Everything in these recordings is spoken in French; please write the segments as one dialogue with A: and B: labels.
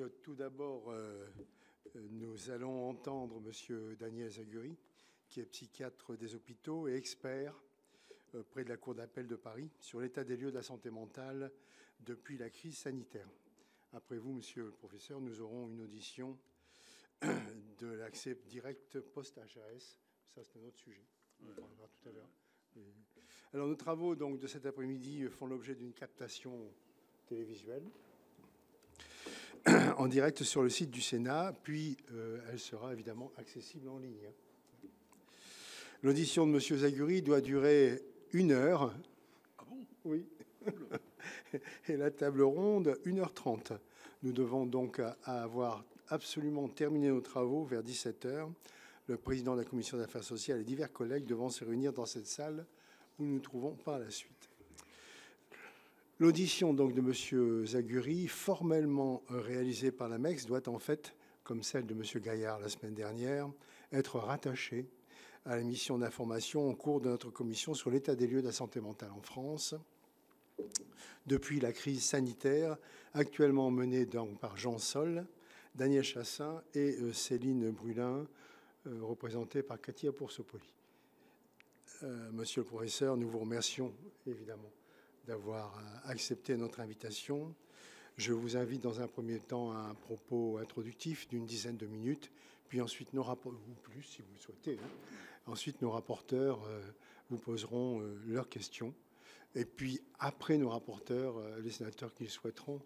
A: tout d'abord, nous allons entendre M. Daniel Zaguri, qui est psychiatre des hôpitaux et expert près de la Cour d'appel de Paris sur l'état des lieux de la santé mentale depuis la crise sanitaire. Après vous, monsieur le professeur, nous aurons une audition de l'accès direct post-HAS. Ça, c'est un autre sujet. On en parlera tout à l'heure. Alors, nos travaux donc, de cet après-midi font l'objet d'une captation télévisuelle en direct sur le site du Sénat, puis elle sera évidemment accessible en ligne. L'audition de M. Zaguri doit durer 1 heure.
B: Ah bon?
A: Oui. Et la table ronde, 1h30. Nous devons donc avoir absolument terminé nos travaux vers 17h. Le président de la Commission des affaires sociales et divers collègues devront se réunir dans cette salle où nous nous trouvons par la suite. L'audition donc de M. Zaguri, formellement réalisée par l'AMEX, doit en fait, comme celle de M. Gaillard la semaine dernière, être rattachée à la mission d'information en cours de notre commission sur l'état des lieux de la santé mentale en France depuis la crise sanitaire, actuellement menée donc par Jean Sol, Daniel Chassaing et Céline Brulin, représentée par Katia Poursopoli. Monsieur le professeur, nous vous remercions évidemment d'avoir accepté notre invitation. Je vous invite dans un premier temps à un propos introductif d'une dizaine de minutes, puis ensuite nos rapporteurs, ou plus si vous le souhaitez, ensuite nos rapporteurs vous poseront leurs questions. Et puis après nos rapporteurs, les sénateurs qui le souhaiteront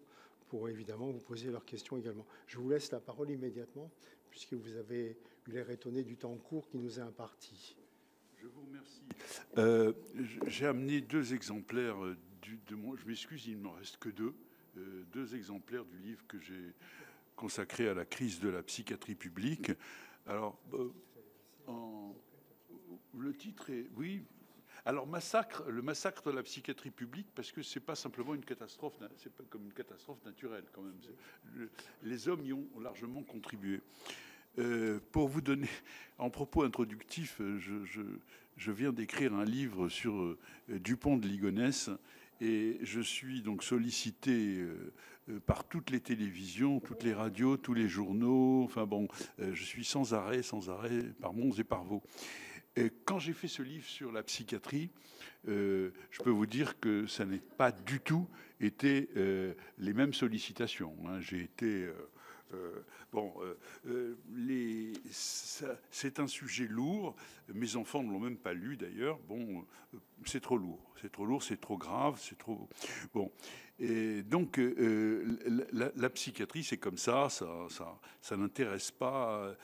A: pourront évidemment vous poser leurs questions également. Je vous laisse la parole immédiatement, puisque vous avez eu l'air étonné du temps court qui nous est imparti.
B: Je vous remercie. J'ai amené 2 exemplaires de mon... Je m'excuse, il ne m'en reste que 2. 2 exemplaires du livre que j'ai consacré à la crise de la psychiatrie publique. Alors, le titre est... Oui. Alors, le massacre de la psychiatrie publique, parce que c'est pas simplement une catastrophe, c'est pas comme une catastrophe naturelle quand même. Les hommes y ont largement contribué. Pour vous donner, en propos introductif, je viens d'écrire un livre sur Dupont de Ligonnès et je suis donc sollicité par toutes les télévisions, toutes les radios, tous les journaux. Enfin bon, je suis sans arrêt, par monts et par vaux. Et quand j'ai fait ce livre sur la psychiatrie, je peux vous dire que ça n'est pas du tout été les mêmes sollicitations. J'ai été... c'est un sujet lourd. Mes enfants ne l'ont même pas lu d'ailleurs. Bon, c'est trop lourd, c'est trop grave, c'est trop... Bon. Et donc, la psychiatrie, c'est comme ça n'intéresse pas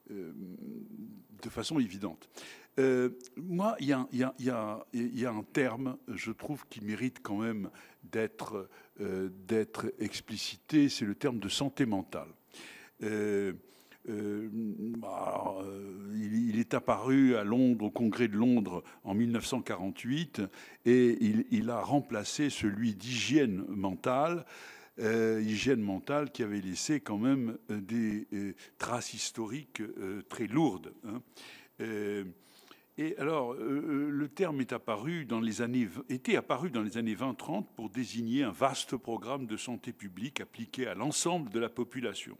B: de façon évidente. Moi, il y a un terme, je trouve, qui mérite quand même d'être explicité, c'est le terme de santé mentale. Il est apparu à Londres, au Congrès de Londres, en 1948, et il a remplacé celui d'hygiène mentale qui avait laissé quand même des traces historiques très lourdes. Et alors, le terme était apparu dans les années 20-30 pour désigner un vaste programme de santé publique appliqué à l'ensemble de la population,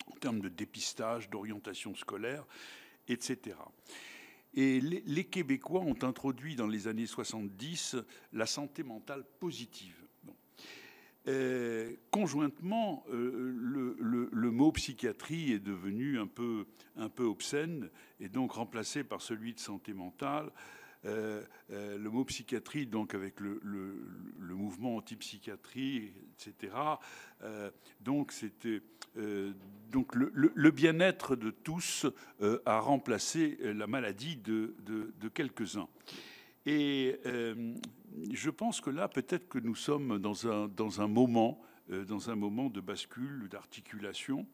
B: en termes de dépistage, d'orientation scolaire, etc. Et les Québécois ont introduit dans les années 70 la santé mentale positive. Conjointement, le mot psychiatrie est devenu un peu obscène et donc remplacé par celui de santé mentale. Le mot psychiatrie, donc avec le mouvement anti-psychiatrie, etc. Donc c'était donc le bien-être de tous a remplacé la maladie de quelques-uns. Et je pense que là, peut-être que nous sommes dans un moment de bascule, d'articulation.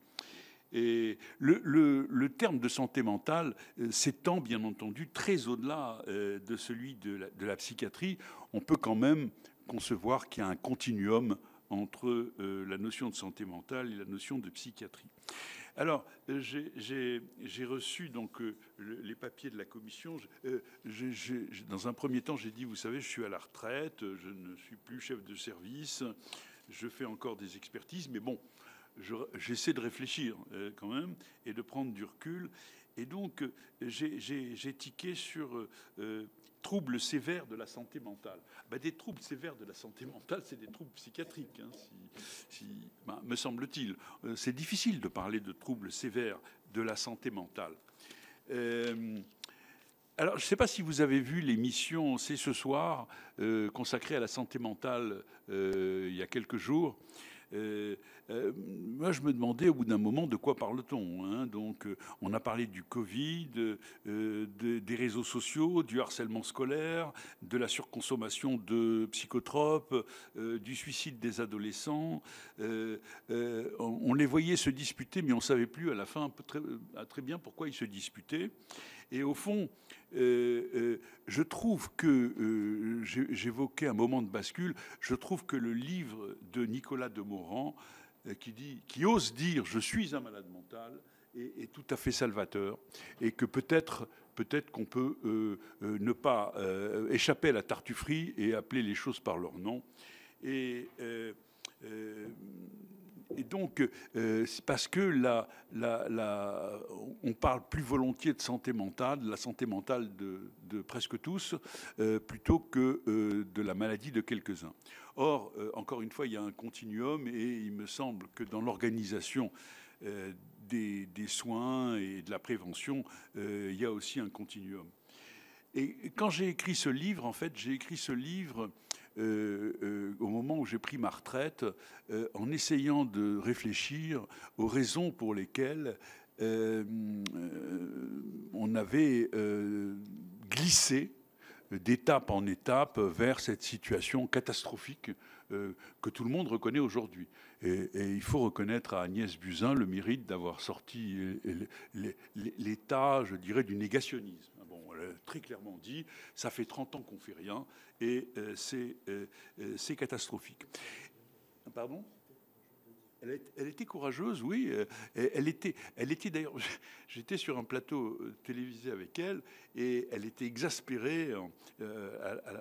B: Et le terme de santé mentale s'étend bien entendu très au-delà de celui de la psychiatrie. On peut quand même concevoir qu'il y a un continuum entre la notion de santé mentale et la notion de psychiatrie. Alors, j'ai reçu donc les papiers de la commission. Dans un premier temps, j'ai dit, vous savez, je suis à la retraite, je ne suis plus chef de service, je fais encore des expertises, mais bon, j'essaie de réfléchir quand même et de prendre du recul. Et donc, j'ai tiqué sur troubles sévères de la santé mentale. Ben, des troubles sévères de la santé mentale, c'est des troubles psychiatriques, hein, me semble-t-il. C'est difficile de parler de troubles sévères de la santé mentale. Alors, je ne sais pas si vous avez vu l'émission C'est ce soir, consacrée à la santé mentale il y a quelques jours. Moi, je me demandais au bout d'un moment de quoi parle-t-on, hein. Donc, on a parlé du Covid, des réseaux sociaux, du harcèlement scolaire, de la surconsommation de psychotropes, du suicide des adolescents. On les voyait se disputer, mais on ne savait plus à la fin très bien pourquoi ils se disputaient. Et au fond, je trouve que, j'évoquais un moment de bascule, je trouve que le livre de Nicolas Demorand, qui ose dire « je suis un malade mental », est tout à fait salvateur, et que peut-être qu'on peut ne pas échapper à la tartufferie et appeler les choses par leur nom. Et donc, c'est parce que on parle plus volontiers de santé mentale, de la santé mentale de presque tous, plutôt que de la maladie de quelques-uns. Or, encore une fois, il y a un continuum et il me semble que dans l'organisation des soins et de la prévention, il y a aussi un continuum. Et quand j'ai écrit ce livre, en fait, j'ai écrit ce livre au moment où j'ai pris ma retraite, en essayant de réfléchir aux raisons pour lesquelles on avait glissé d'étape en étape vers cette situation catastrophique que tout le monde reconnaît aujourd'hui. Et il faut reconnaître à Agnès Buzyn le mérite d'avoir sorti l'état, je dirais, du négationnisme. Bon, elle a très clairement dit, ça fait 30 ans qu'on ne fait rien, et c'est catastrophique. Pardon ? Elle était courageuse, oui. Elle était d'ailleurs. J'étais sur un plateau télévisé avec elle et elle était exaspérée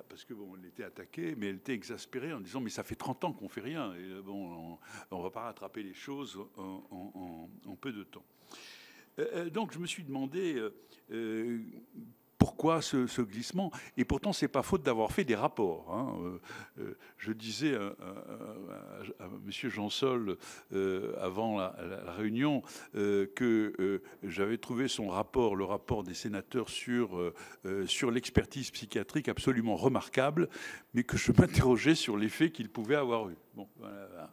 B: parce que bon, elle était attaquée, mais elle était exaspérée en disant mais ça fait 30 ans qu'on fait rien et bon, on va pas rattraper les choses en peu de temps. Donc je me suis demandé. Pourquoi ce glissement? Et pourtant, c'est pas faute d'avoir fait des rapports. Hein. Je disais à M. Jean Sol avant la réunion que j'avais trouvé son rapport, le rapport des sénateurs sur l'expertise psychiatrique absolument remarquable, mais que je m'interrogeais sur l'effet qu'il pouvait avoir eu. Bon, voilà.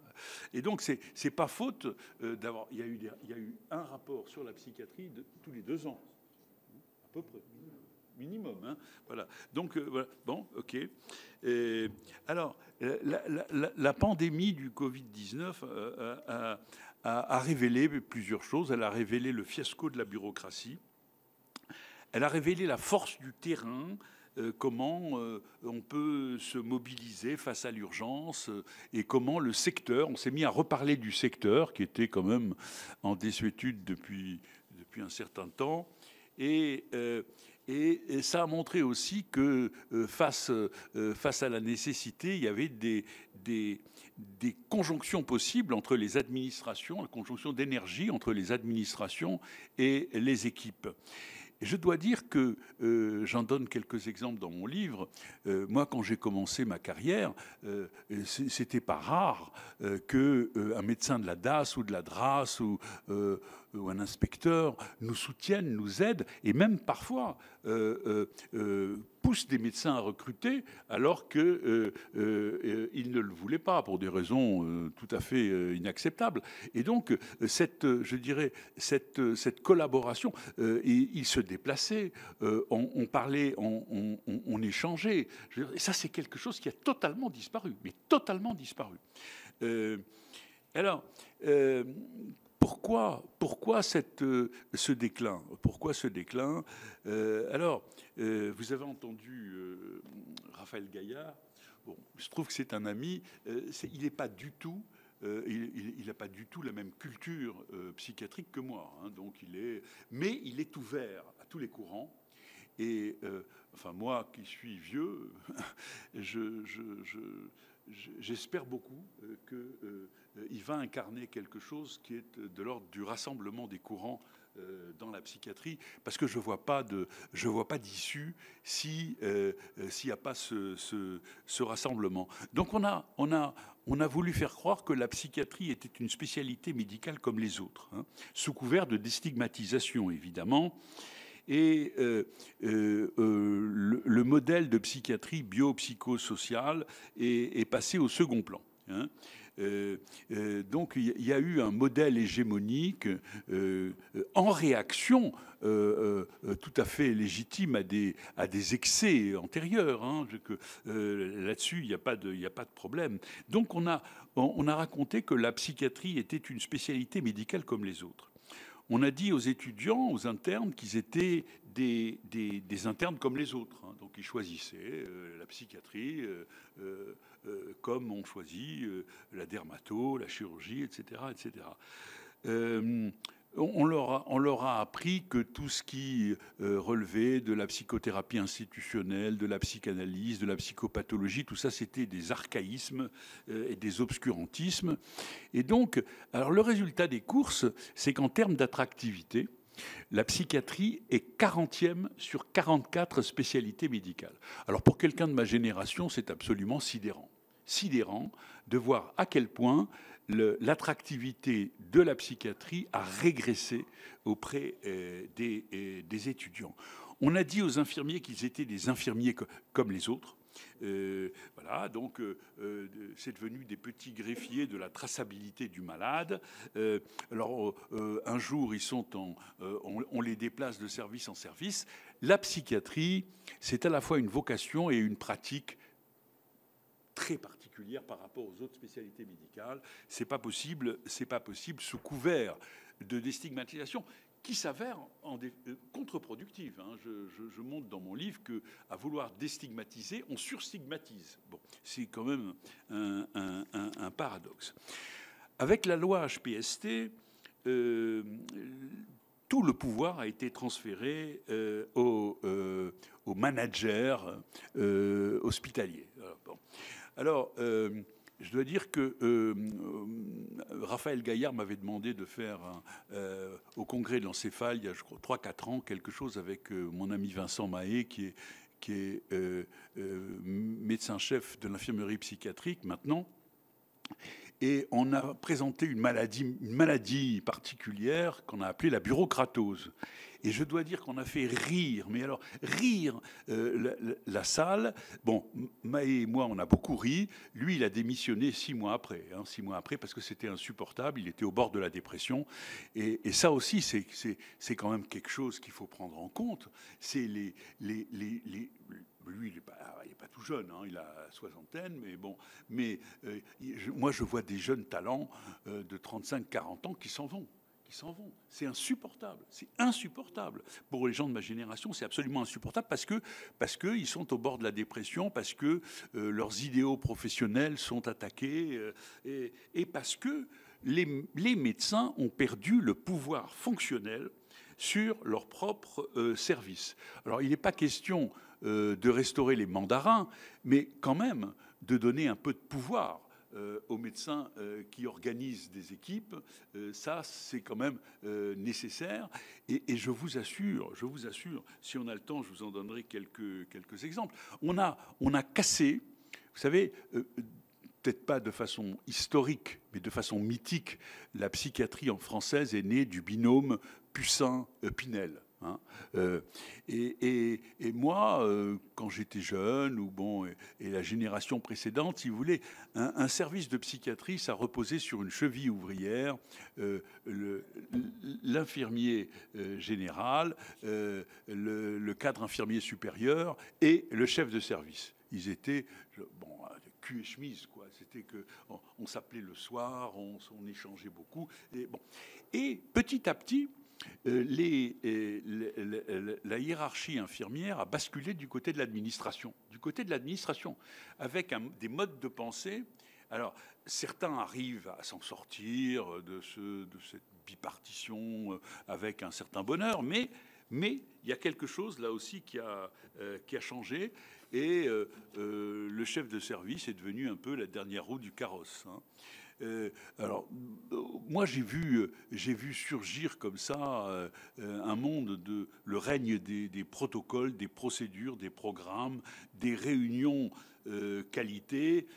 B: Et donc, c'est pas faute d'avoir. Il y a eu un rapport sur la psychiatrie tous les 2 ans, à peu près. Minimum, hein. Voilà. Donc, voilà. Bon, ok. Alors, la pandémie du Covid-19 a révélé plusieurs choses. Elle a révélé le fiasco de la bureaucratie. Elle a révélé la force du terrain, comment on peut se mobiliser face à l'urgence et comment le secteur, on s'est mis à reparler du secteur qui était quand même en désuétude depuis un certain temps. Et ça a montré aussi que face à la nécessité, il y avait des conjonctions possibles entre les administrations, la conjonction d'énergie entre les administrations et les équipes. Et je dois dire que j'en donne quelques exemples dans mon livre. Moi, quand j'ai commencé ma carrière, c'était pas rare qu'un médecin de la DAS ou de la DRAS ou un inspecteur nous soutienne, nous aide et même parfois pousse des médecins à recruter alors qu'ils ne le voulaient pas pour des raisons tout à fait inacceptables. Et donc, cette collaboration, ils se déplaçaient, on parlait, on échangeait. Et ça, c'est quelque chose qui a totalement disparu, mais totalement disparu. Alors, pourquoi ce déclin? Pourquoi ce déclin? Alors, vous avez entendu Raphaël Gaillard. Bon, je trouve que c'est un ami. Il n'est pas du tout. Il n'a pas du tout la même culture psychiatrique que moi. Hein, donc mais il est ouvert à tous les courants. Et enfin, moi qui suis vieux, j'espère beaucoup qu'il va incarner quelque chose qui est de l'ordre du rassemblement des courants dans la psychiatrie, parce que je vois pas d'issue s'il n'y a pas ce rassemblement. Donc on a voulu faire croire que la psychiatrie était une spécialité médicale comme les autres, hein, sous couvert de déstigmatisation évidemment. Et le modèle de psychiatrie biopsychosociale est passé au second plan, hein. Donc il y a eu un modèle hégémonique en réaction tout à fait légitime à des excès antérieurs, hein, là-dessus il n'y a pas de problème. Donc on a raconté que la psychiatrie était une spécialité médicale comme les autres. On a dit aux étudiants, aux internes, qu'ils étaient des internes comme les autres, hein. Donc ils choisissaient la psychiatrie comme on choisit la dermato, la chirurgie, etc., etc. On leur a appris que tout ce qui relevait de la psychothérapie institutionnelle, de la psychanalyse, de la psychopathologie, tout ça, c'était des archaïsmes et des obscurantismes. Et donc, alors le résultat des courses, c'est qu'en termes d'attractivité, la psychiatrie est 40e sur 44 spécialités médicales. Alors pour quelqu'un de ma génération, c'est absolument sidérant. Sidérant de voir à quel point l'attractivité de la psychiatrie a régressé auprès des étudiants. On a dit aux infirmiers qu'ils étaient des infirmiers comme les autres. Voilà, donc c'est devenu des petits greffiers de la traçabilité du malade. Alors un jour, on les déplace de service en service. La psychiatrie, c'est à la fois une vocation et une pratique très particulière par rapport aux autres spécialités médicales. C'est pas possible sous couvert de déstigmatisation qui s'avère contre-productive, hein. Je montre dans mon livre que à vouloir déstigmatiser, on surstigmatise. Bon, c'est quand même un paradoxe. Avec la loi HPST, tout le pouvoir a été transféré aux managers hospitaliers. Alors, je dois dire que Raphaël Gaillard m'avait demandé de faire au congrès de l'encéphale, il y a je crois 3-4 ans, quelque chose avec mon ami Vincent Mahé, qui est médecin-chef de l'infirmerie psychiatrique maintenant. Et on a présenté une maladie particulière qu'on a appelée la bureaucratose. Et je dois dire qu'on a fait rire, mais alors rire la salle. Bon, Mahé et moi, on a beaucoup ri. Lui, il a démissionné 6 mois après, hein, 6 mois après, parce que c'était insupportable. Il était au bord de la dépression. Et ça aussi, c'est quand même quelque chose qu'il faut prendre en compte. C'est lui, il n'est pas tout jeune, hein, il a la soixantaine, mais bon. Mais moi, je vois des jeunes talents de 35-40 ans qui s'en vont. C'est insupportable. C'est insupportable. Pour les gens de ma génération, c'est absolument insupportable parce que ils sont au bord de la dépression, parce que leurs idéaux professionnels sont attaqués et parce que les médecins ont perdu le pouvoir fonctionnel sur leur propre service. Alors, il n'est pas question de restaurer les mandarins, mais quand même de donner un peu de pouvoir aux médecins qui organisent des équipes. Ça, c'est quand même nécessaire. Et je vous assure, si on a le temps, je vous en donnerai quelques exemples. On a cassé, vous savez, peut-être pas de façon historique, mais de façon mythique, la psychiatrie en française est née du binôme Pussin-Pinel. Hein. Et moi, quand j'étais jeune, et la génération précédente, si vous voulez, un service de psychiatrie, ça reposait sur une cheville ouvrière, l'infirmier général, le cadre infirmier supérieur et le chef de service. Ils étaient cul et chemise, quoi. C'était que on s'appelait le soir, on échangeait beaucoup. Et petit à petit, la hiérarchie infirmière a basculé du côté de l'administration, avec des modes de pensée. Alors, certains arrivent à s'en sortir de cette bipartition avec un certain bonheur, mais il y a quelque chose là aussi qui a changé. et le chef de service est devenu un peu la dernière roue du carrosse. Hein. Alors, moi, j'ai vu surgir comme ça un monde le règne des protocoles, des procédures, des programmes, des réunions qualité,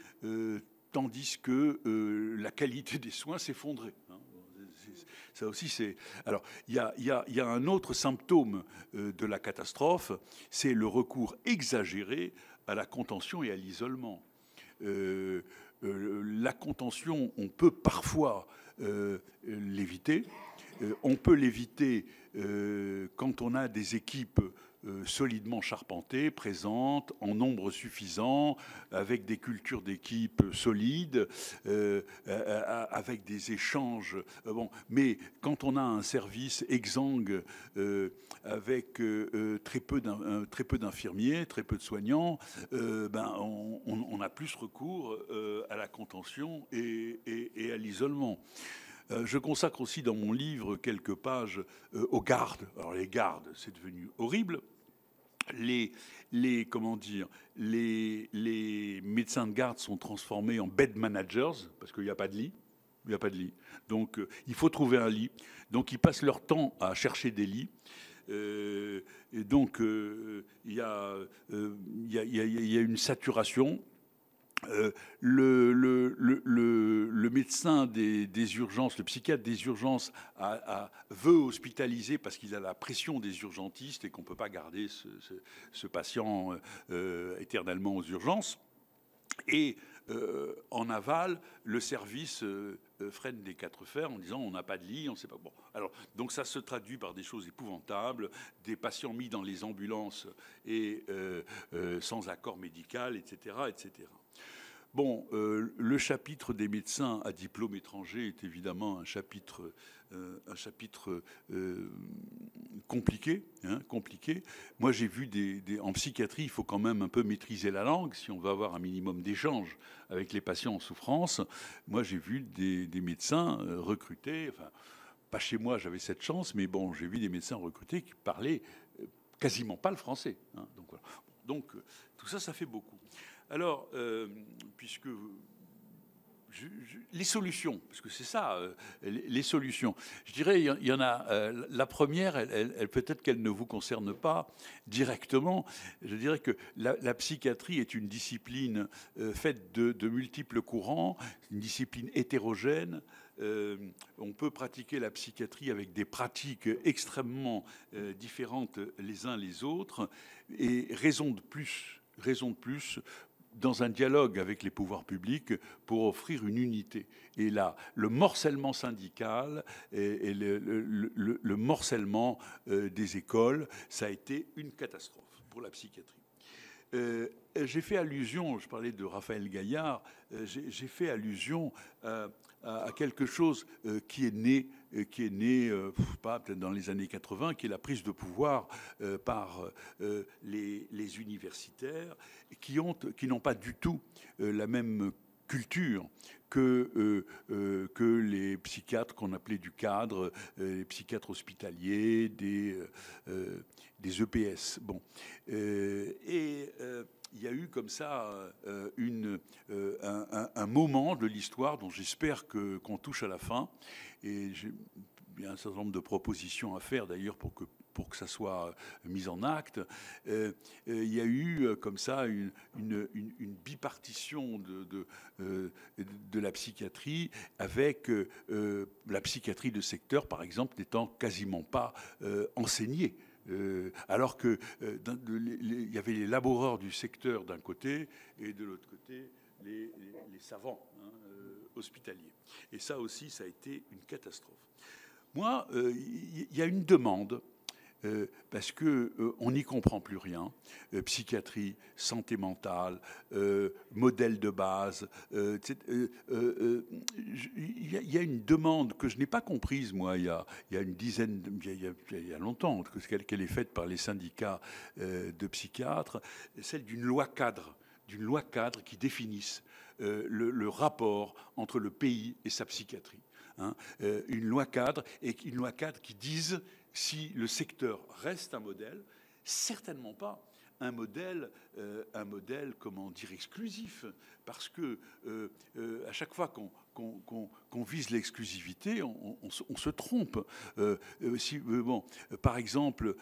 B: tandis que la qualité des soins s'effondrait. Hein. Ça aussi, c'est. Alors, il y a un autre symptôme de la catastrophe, c'est le recours exagéré à la contention et à l'isolement. La contention, on peut parfois l'éviter. On peut l'éviter quand on a des équipes solidement charpentées, présentes, en nombre suffisant, avec des cultures d'équipe solides, avec des échanges. Bon, mais quand on a un service exsangue avec très peu d'infirmiers, très peu de soignants, on a plus recours à la contention et à l'isolement. Je consacre aussi dans mon livre quelques pages aux gardes. Alors les gardes, c'est devenu horrible. Les médecins de garde sont transformés en bed managers parce qu'il n'y a pas de lit. Il n'y a pas de lit. Donc il faut trouver un lit. Donc ils passent leur temps à chercher des lits. Et donc il y a une saturation. Le médecin des urgences, le psychiatre des urgences veut hospitaliser parce qu'il a la pression des urgentistes et qu'on ne peut pas garder ce patient éternellement aux urgences. Et en aval, le service freine des quatre fers en disant on n'a pas de lit, on ne sait pas. Bon, alors donc ça se traduit par des choses épouvantables, des patients mis dans les ambulances et sans accord médical, etc., etc. Bon, le chapitre des médecins à diplôme étranger est évidemment un chapitre compliqué, hein, compliqué. Moi, j'ai vu en psychiatrie, il faut quand même un peu maîtriser la langue si on veut avoir un minimum d'échange avec les patients en souffrance. Moi, j'ai vu des médecins recrutés, enfin, pas chez moi, j'avais cette chance, mais bon, j'ai vu des médecins recrutés qui parlaient quasiment pas le français. Hein, donc, voilà. Donc, tout ça, ça fait beaucoup. Alors, puisque les solutions, parce que c'est ça, les solutions. Je dirais, il y en a. La première, elle peut-être qu'elle ne vous concerne pas directement. Je dirais que la psychiatrie est une discipline faite de multiples courants, une discipline hétérogène. On peut pratiquer la psychiatrie avec des pratiques extrêmement différentes les uns les autres, et raison de plus dans un dialogue avec les pouvoirs publics pour offrir une unité. Et là, le morcellement syndical et le morcellement des écoles, ça a été une catastrophe pour la psychiatrie. J'ai fait allusion, je parlais de Raphaël Gaillard, j'ai fait allusion à quelque chose qui est né pas peut-être dans les années 80, qui est la prise de pouvoir par les universitaires qui n'ont pas du tout la même culture que les psychiatres qu'on appelait du cadre, les psychiatres hospitaliers, des EPS. Bon. Il y a eu comme ça un moment de l'histoire dont j'espère qu'on touche à la fin. Et il y a un certain nombre de propositions à faire d'ailleurs pour que ça soit mis en acte. Il y a eu comme ça une bipartition de la psychiatrie, avec la psychiatrie de secteur, par exemple, n'étant quasiment pas enseignée. Alors que il y avait les laboureurs du secteur d'un côté et de l'autre côté les savants hospitaliers. Et ça aussi, ça a été une catastrophe. Moi, il y a une demande. Parce qu'on n'y comprend plus rien. Psychiatrie, santé mentale, modèle de base. Il y a une demande que je n'ai pas comprise, moi, il y a longtemps, qu'elle est faite par les syndicats de psychiatres, celle d'une loi cadre qui définisse le rapport entre le pays et sa psychiatrie. Hein, une loi cadre qui dise si le secteur reste un modèle, certainement pas un modèle, comment dire, exclusif, parce que à chaque fois qu'on vise l'exclusivité, on se trompe. Par exemple,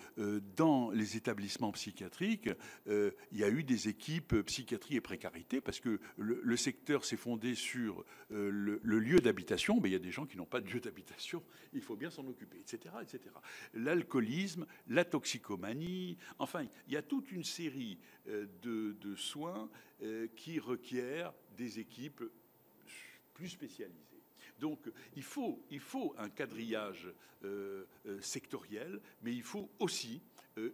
B: dans les établissements psychiatriques, il y a eu des équipes psychiatrie et précarité, parce que le secteur s'est fondé sur le lieu d'habitation, mais il y a des gens qui n'ont pas de lieu d'habitation, il faut bien s'en occuper, etc., etc. L'alcoolisme, la toxicomanie, enfin, il y a toute une série de soins qui requièrent des équipes plus spécialisées. Donc, il faut un quadrillage sectoriel, mais il faut aussi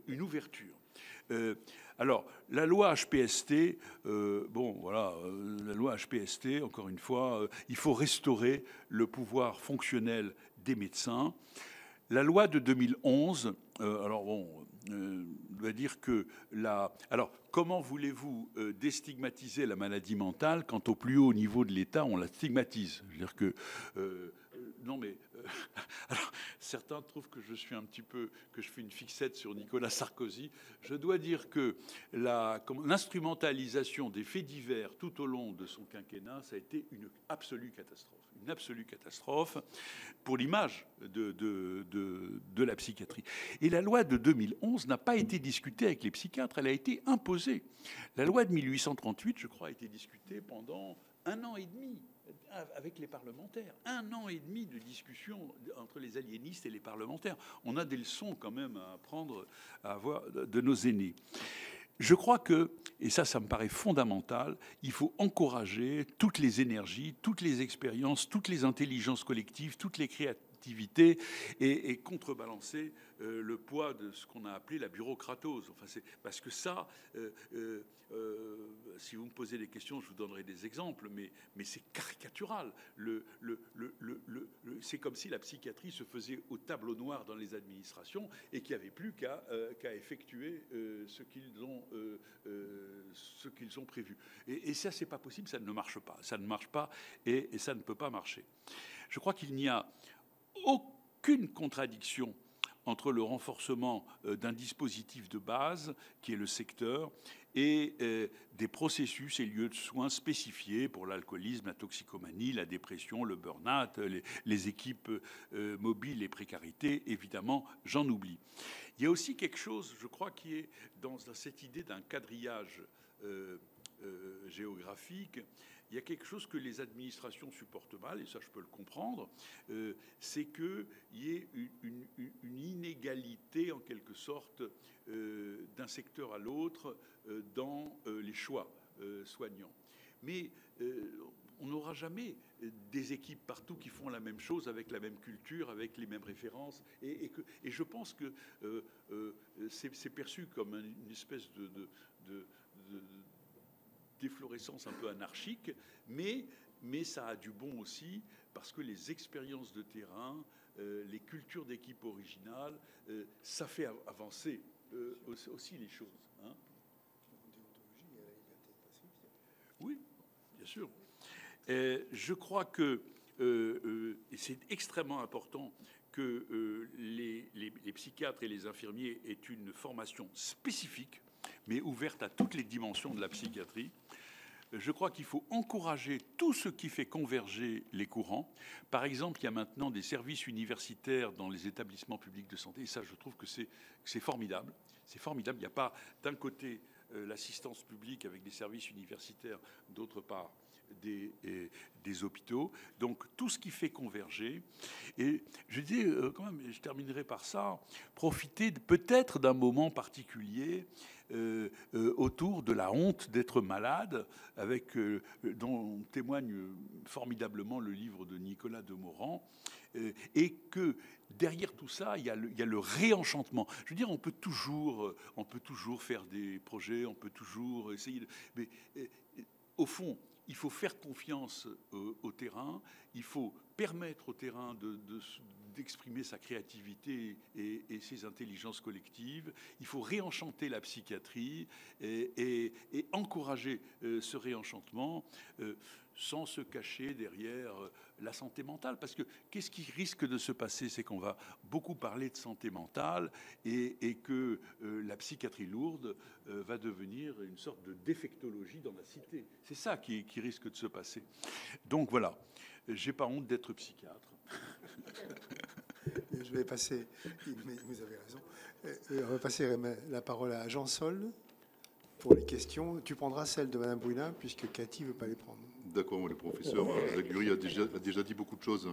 B: une ouverture. Alors, la loi HPST, la loi HPST, encore une fois, il faut restaurer le pouvoir fonctionnel des médecins. La loi de 2011, doit dire que alors, comment voulez-vous déstigmatiser la maladie mentale quand au plus haut niveau de l'État, on la stigmatise? Je veux dire que... non, mais... alors, certains trouvent que je fais une fixette sur Nicolas Sarkozy. Je dois dire que l'instrumentalisation des faits divers tout au long de son quinquennat, ça a été une absolue catastrophe. Une absolue catastrophe pour l'image de la psychiatrie. Et la loi de 2011 n'a pas été discutée avec les psychiatres, elle a été imposée. La loi de 1838, je crois, a été discutée pendant 1 an et demi avec les parlementaires. 1 an et demi de discussion entre les aliénistes et les parlementaires. On a des leçons quand même à apprendre à avoir de nos aînés. Je crois que, et ça me paraît fondamental, il faut encourager toutes les énergies, toutes les expériences, toutes les intelligences collectives, toutes les créativités et contrebalancer le poids de ce qu'on a appelé la bureaucratose. Enfin, parce que ça, si vous me posez des questions, je vous donnerai des exemples, mais c'est caricatural. C'est comme si la psychiatrie se faisait au tableau noir dans les administrations et qu'il n'y avait plus qu'à effectuer ce qu'ils ont prévu. Et ça, c'est pas possible, ça ne marche pas. Ça ne marche pas et ça ne peut pas marcher. Je crois qu'il n'y a aucune contradiction entre le renforcement d'un dispositif de base, qui est le secteur, et des processus et lieux de soins spécifiés pour l'alcoolisme, la toxicomanie, la dépression, le burn-out, les équipes mobiles et précarité, évidemment, j'en oublie. Il y a aussi quelque chose, je crois, qui est dans cette idée d'un quadrillage géographique. Il y a quelque chose que les administrations supportent mal, et ça je peux le comprendre, c'est qu'il y ait une inégalité en quelque sorte d'un secteur à l'autre dans les choix soignants. Mais on n'aura jamais des équipes partout qui font la même chose avec la même culture, avec les mêmes références. Et je pense que c'est perçu comme une espèce de d'efflorescence un peu anarchique, mais ça a du bon aussi, parce que les expériences de terrain, les cultures d'équipe originales, ça fait avancer aussi les choses. Hein. Oui, bien sûr. Je crois que c'est extrêmement important que les psychiatres et les infirmiers aient une formation spécifique, mais ouverte à toutes les dimensions de la psychiatrie. Je crois qu'il faut encourager tout ce qui fait converger les courants. Par exemple, il y a maintenant des services universitaires dans les établissements publics de santé, et ça, je trouve que c'est formidable. C'est formidable. Il n'y a pas, d'un côté, l'assistance publique avec des services universitaires, d'autre part, des hôpitaux. Donc, tout ce qui fait converger. Et je dis, quand même, je terminerai par ça, profiter peut-être d'un moment particulier autour de la honte d'être malade, dont témoigne formidablement le livre de Nicolas Demorand, et que derrière tout ça, il y a le réenchantement. Je veux dire, on peut toujours faire des projets, on peut toujours essayer mais au fond, il faut faire confiance au terrain, il faut permettre au terrain d'exprimer sa créativité et ses intelligences collectives. Il faut réenchanter la psychiatrie et encourager ce réenchantement sans se cacher derrière la santé mentale. Parce que qu'est-ce qui risque de se passer? C'est qu'on va beaucoup parler de santé mentale et que la psychiatrie lourde va devenir une sorte de défectologie dans la cité. C'est ça qui risque de se passer. Donc voilà, j'ai pas honte d'être psychiatre.
A: Je vais passer, mais vous avez raison, on va passer la parole à Jean Sol pour les questions. Tu prendras celle de Mme Brulin, puisque Cathy ne veut pas les prendre.
C: D'accord, le professeur Lagurie a déjà dit beaucoup de choses.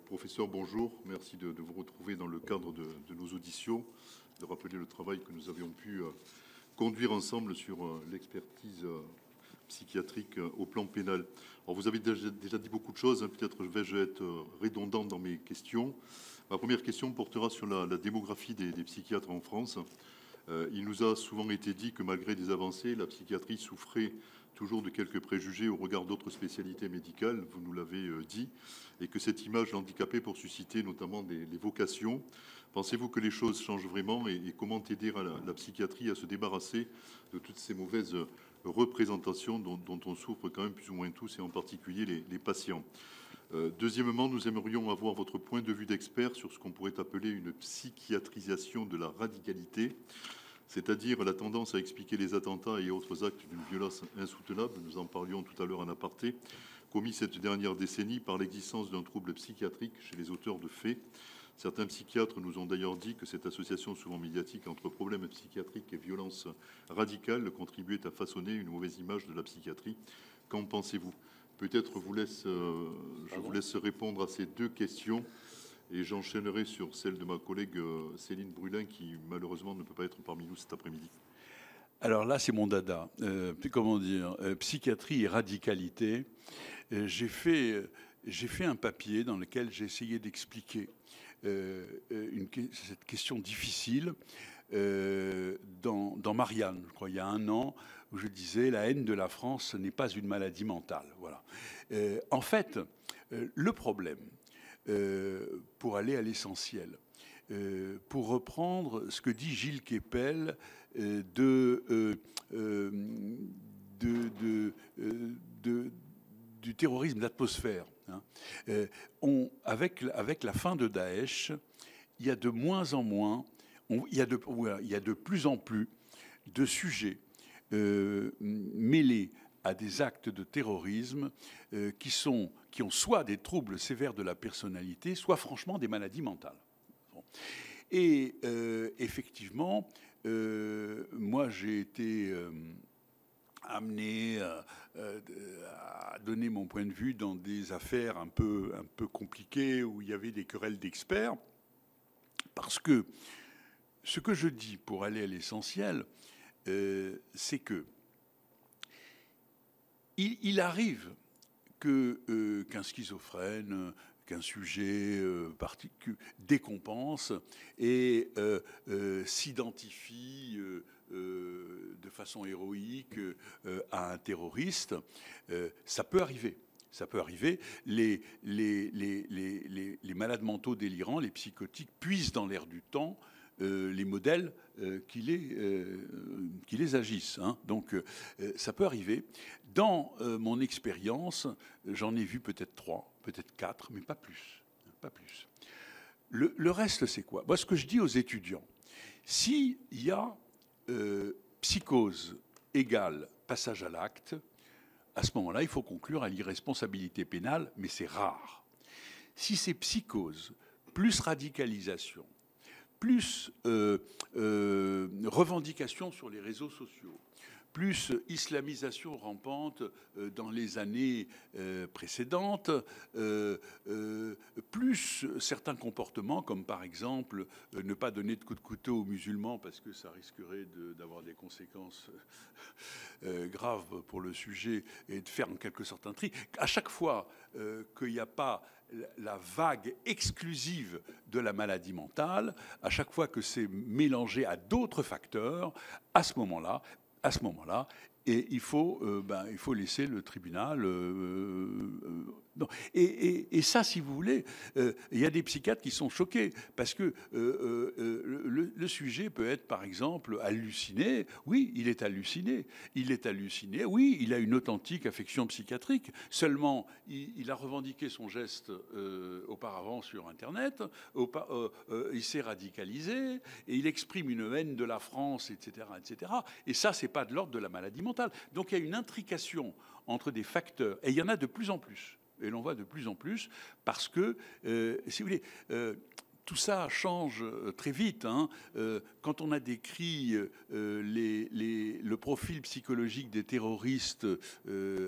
C: Professeur, bonjour. Merci de vous retrouver dans le cadre de nos auditions, de rappeler le travail que nous avions pu conduire ensemble sur l'expertise psychiatrique au plan pénal. Alors, vous avez déjà dit beaucoup de choses. Peut-être vais-je être redondant dans mes questions. Ma première question portera sur la démographie des psychiatres en France. Il nous a souvent été dit que malgré des avancées, la psychiatrie souffrait toujours de quelques préjugés au regard d'autres spécialités médicales, vous nous l'avez dit, et que cette image l'handicapait pour susciter notamment des vocations. Pensez-vous que les choses changent vraiment et comment aider la psychiatrie à se débarrasser de toutes ces mauvaises représentations dont on souffre quand même plus ou moins tous, et en particulier les patients? Deuxièmement, nous aimerions avoir votre point de vue d'expert sur ce qu'on pourrait appeler une psychiatrisation de la radicalité, c'est-à-dire la tendance à expliquer les attentats et autres actes d'une violence insoutenable, nous en parlions tout à l'heure en aparté, commis cette dernière décennie par l'existence d'un trouble psychiatrique chez les auteurs de faits. Certains psychiatres nous ont d'ailleurs dit que cette association souvent médiatique entre problèmes psychiatriques et violences radicales contribuait à façonner une mauvaise image de la psychiatrie. Qu'en pensez-vous? Peut-être je vous laisse répondre à ces deux questions et j'enchaînerai sur celle de ma collègue Céline Brulin qui malheureusement ne peut pas être parmi nous cet après-midi.
B: Alors là, c'est mon dada. Comment dire, psychiatrie et radicalité. J'ai fait un papier dans lequel j'ai essayé d'expliquer cette question difficile dans Marianne, je crois, il y a 1 an, où je disais la haine de la France n'est pas une maladie mentale. Voilà. En fait, le problème, pour aller à l'essentiel, pour reprendre ce que dit Gilles Kepel du terrorisme d'atmosphère. Hein. Avec la fin de Daesh, il y a de moins en moins, il y a de plus en plus de sujets mêlés à des actes de terrorisme qui ont soit des troubles sévères de la personnalité, soit franchement des maladies mentales. Bon. Et effectivement, moi j'ai été amené à donner mon point de vue dans des affaires un peu compliquées où il y avait des querelles d'experts, parce que ce que je dis pour aller à l'essentiel, c'est que il arrive qu'un schizophrène, qu'un sujet décompense et s'identifie de façon héroïque à un terroriste. Ça peut arriver. Ça peut arriver. Les malades mentaux délirants, les psychotiques, puisent dans l'air du temps les modèles qui les agissent. Hein. Donc, ça peut arriver. Dans mon expérience, j'en ai vu peut-être 3, peut-être 4, mais pas plus. Pas plus. Le reste, c'est quoi? Moi, ce que je dis aux étudiants, s'il y a psychose égale passage à l'acte, à ce moment-là, il faut conclure à l'irresponsabilité pénale, mais c'est rare. Si c'est psychose plus radicalisation, plus revendication sur les réseaux sociaux, plus islamisation rampante dans les années précédentes, plus certains comportements, comme par exemple ne pas donner de coups de couteau aux musulmans parce que ça risquerait d'avoir des conséquences graves pour le sujet, et de faire en quelque sorte un tri. À chaque fois qu'il n'y a pas la vague exclusive de la maladie mentale, à chaque fois que c'est mélangé à d'autres facteurs, à ce moment-là, Et il faut laisser le tribunal. Non. Et ça, si vous voulez, il y a des psychiatres qui sont choqués parce que le sujet peut être, par exemple, halluciné. Oui, il est halluciné. Il est halluciné. Oui, il a une authentique affection psychiatrique. Seulement, il a revendiqué son geste auparavant sur Internet. Il s'est radicalisé et il exprime une haine de la France, etc., etc. Et ça, c'est pas de l'ordre de la maladie mentale. Donc, il y a une intrication entre des facteurs, et il y en a de plus en plus. Et l'on voit de plus en plus parce que, si vous voulez, tout ça change très vite. Hein. Quand on a décrit le profil psychologique des terroristes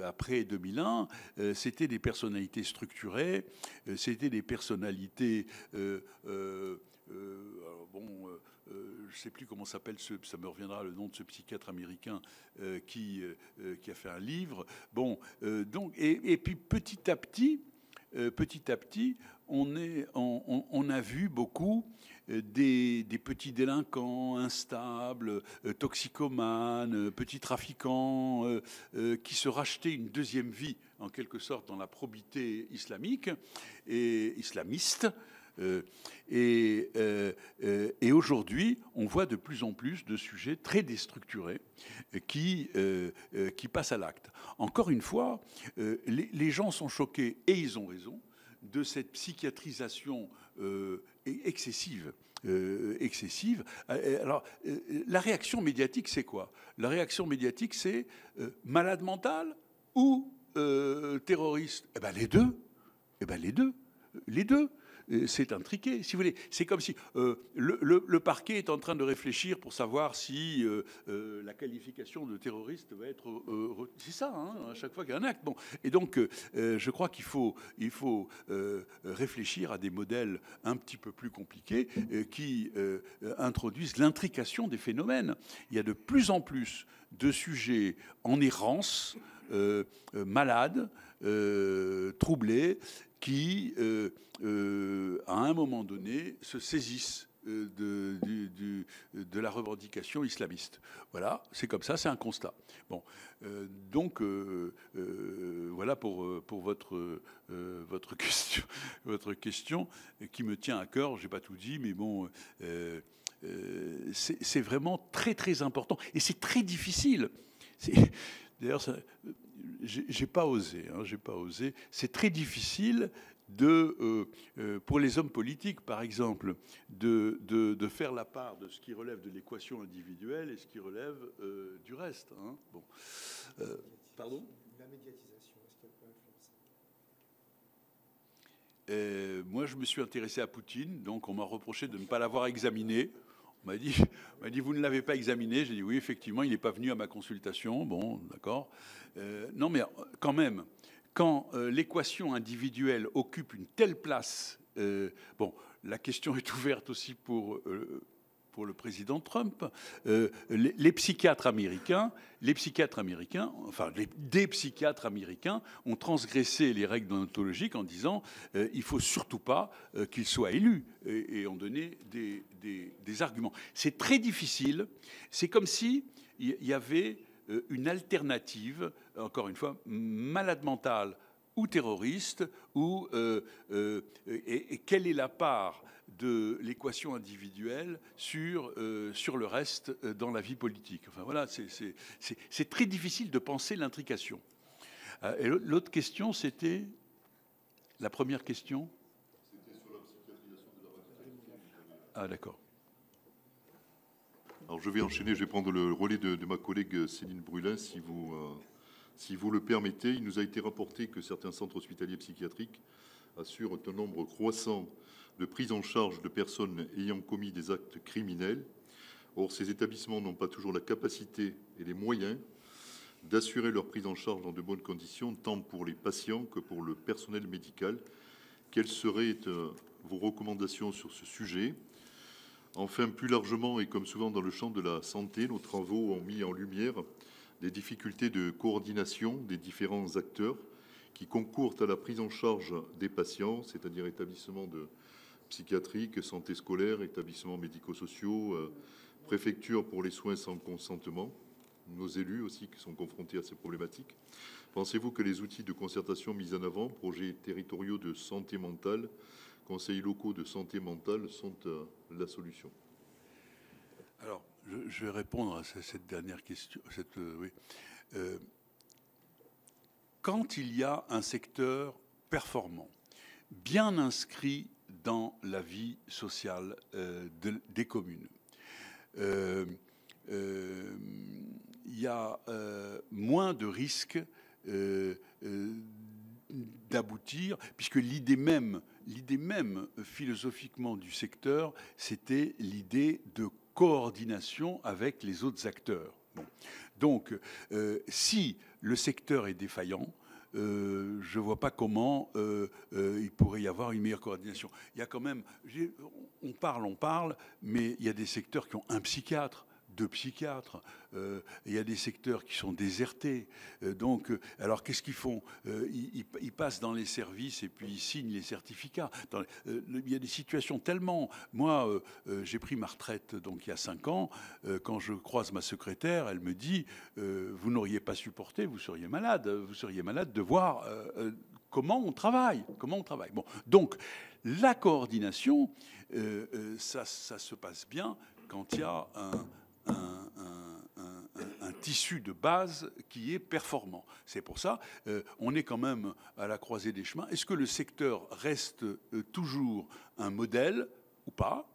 B: après 2001, c'était des personnalités structurées, c'était des personnalités... je ne sais plus comment s'appelle, ça me reviendra le nom de ce psychiatre américain qui a fait un livre. Bon, donc, et puis petit à petit, on a vu beaucoup des petits délinquants instables, toxicomanes, petits trafiquants qui se rachetaient une deuxième vie, en quelque sorte, dans la probité islamique et islamiste. Et aujourd'hui, on voit de plus en plus de sujets très déstructurés qui passent à l'acte. Encore une fois, les gens sont choqués, et ils ont raison, de cette psychiatrisation excessive. Alors, la réaction médiatique, c'est quoi? La réaction médiatique, c'est malade mental ou terroriste? Eh bien, les deux. Eh bien, les deux. C'est intriqué, si vous voulez. C'est comme si le parquet est en train de réfléchir pour savoir si la qualification de terroriste va être... c'est ça, hein, à chaque fois qu'il y a un acte. Bon. Et donc, je crois qu'il faut réfléchir à des modèles un petit peu plus compliqués qui introduisent l'intrication des phénomènes. Il y a de plus en plus de sujets en errance, malades, troublés, qui, à un moment donné, se saisissent de la revendication islamiste. Voilà, c'est comme ça, c'est un constat. Bon, donc, voilà pour votre question qui me tient à cœur. J'ai pas tout dit, mais bon... c'est vraiment très, très important. Et c'est très difficile. D'ailleurs, j'ai pas osé. C'est très difficile pour les hommes politiques, par exemple, de faire la part de ce qui relève de l'équation individuelle et ce qui relève du reste. Hein. Bon. Pardon ?
A: La médiatisation, est-ce qu'elle peut influencer ?
B: Moi, je me suis intéressé à Poutine, donc on m'a reproché de ne pas l'avoir examiné. On m'a dit, vous ne l'avez pas examiné. J'ai dit, oui, effectivement, il n'est pas venu à ma consultation. Bon, d'accord. Non, mais quand même, quand l'équation individuelle occupe une telle place, bon, la question est ouverte aussi pour le président Trump. Les psychiatres américains, des psychiatres américains ont transgressé les règles déontologiques en disant il faut surtout pas qu'il soit élu et ont donné des arguments. C'est très difficile. C'est comme si il y avait une alternative, encore une fois, malade mentale ou terroriste, et quelle est la part de l'équation individuelle sur le reste dans la vie politique. Enfin voilà, c'est très difficile de penser l'intrication. Et l'autre question, c'était la première question.
C: C'était sur la psychiatrisation de la radicalité.
B: Ah d'accord.
C: Alors je vais enchaîner, je vais prendre le relais de ma collègue Céline Brulin, si vous le permettez. Il nous a été rapporté que certains centres hospitaliers psychiatriques assurent un nombre croissant de prise en charge de personnes ayant commis des actes criminels. Or, ces établissements n'ont pas toujours la capacité et les moyens d'assurer leur prise en charge dans de bonnes conditions, tant pour les patients que pour le personnel médical. Quelles seraient vos recommandations sur ce sujet ? Enfin, plus largement, et comme souvent dans le champ de la santé, nos travaux ont mis en lumière des difficultés de coordination des différents acteurs qui concourent à la prise en charge des patients, c'est-à-dire établissements psychiatriques, santé scolaire, établissements médico-sociaux, préfectures pour les soins sans consentement. nos élus aussi qui sont confrontés à ces problématiques. Pensez-vous que les outils de concertation mis en avant, projets territoriaux de santé mentale, conseils locaux de santé mentale, sont la solution?
B: Alors, je vais répondre à cette dernière question. Oui. Quand il y a un secteur performant, bien inscrit dans la vie sociale des communes, il y a moins de risques d'aboutir, puisque l'idée même philosophiquement du secteur, c'était l'idée de coordination avec les autres acteurs. Bon. Donc, si le secteur est défaillant, je ne vois pas comment il pourrait y avoir une meilleure coordination. Il y a quand même, on parle, mais il y a des secteurs qui ont un psychiatre, 2 psychiatres. Il y a des secteurs qui sont désertés. Alors qu'est-ce qu'ils font? Ils passent dans les services et puis ils signent les certificats. Il y a des situations tellement... Moi, j'ai pris ma retraite donc il y a 5 ans. Quand je croise ma secrétaire, elle me dit vous n'auriez pas supporté, vous seriez malade de voir comment on travaille. Bon, donc la coordination, ça se passe bien quand il y a un tissu de base qui est performant. C'est pour ça, on est quand même à la croisée des chemins. Est-ce que le secteur reste toujours un modèle ou pas?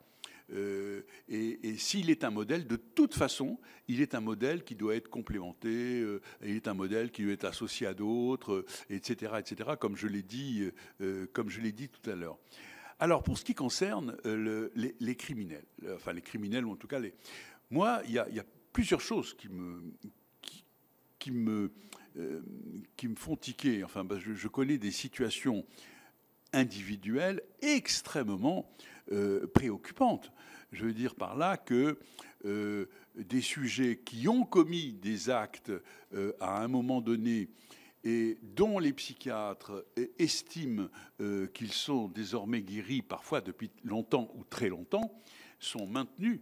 B: Et s'il est un modèle, de toute façon, il est un modèle qui doit être complémenté, il est un modèle qui doit être associé à d'autres, etc., comme je l'ai dit tout à l'heure. Alors, pour ce qui concerne les criminels, enfin les criminels, ou en tout cas moi, il y a plusieurs choses qui me font tiquer. Enfin, je connais des situations individuelles extrêmement préoccupantes. Je veux dire par là que des sujets qui ont commis des actes à un moment donné et dont les psychiatres estiment qu'ils sont désormais guéris, parfois depuis longtemps ou très longtemps, sont maintenus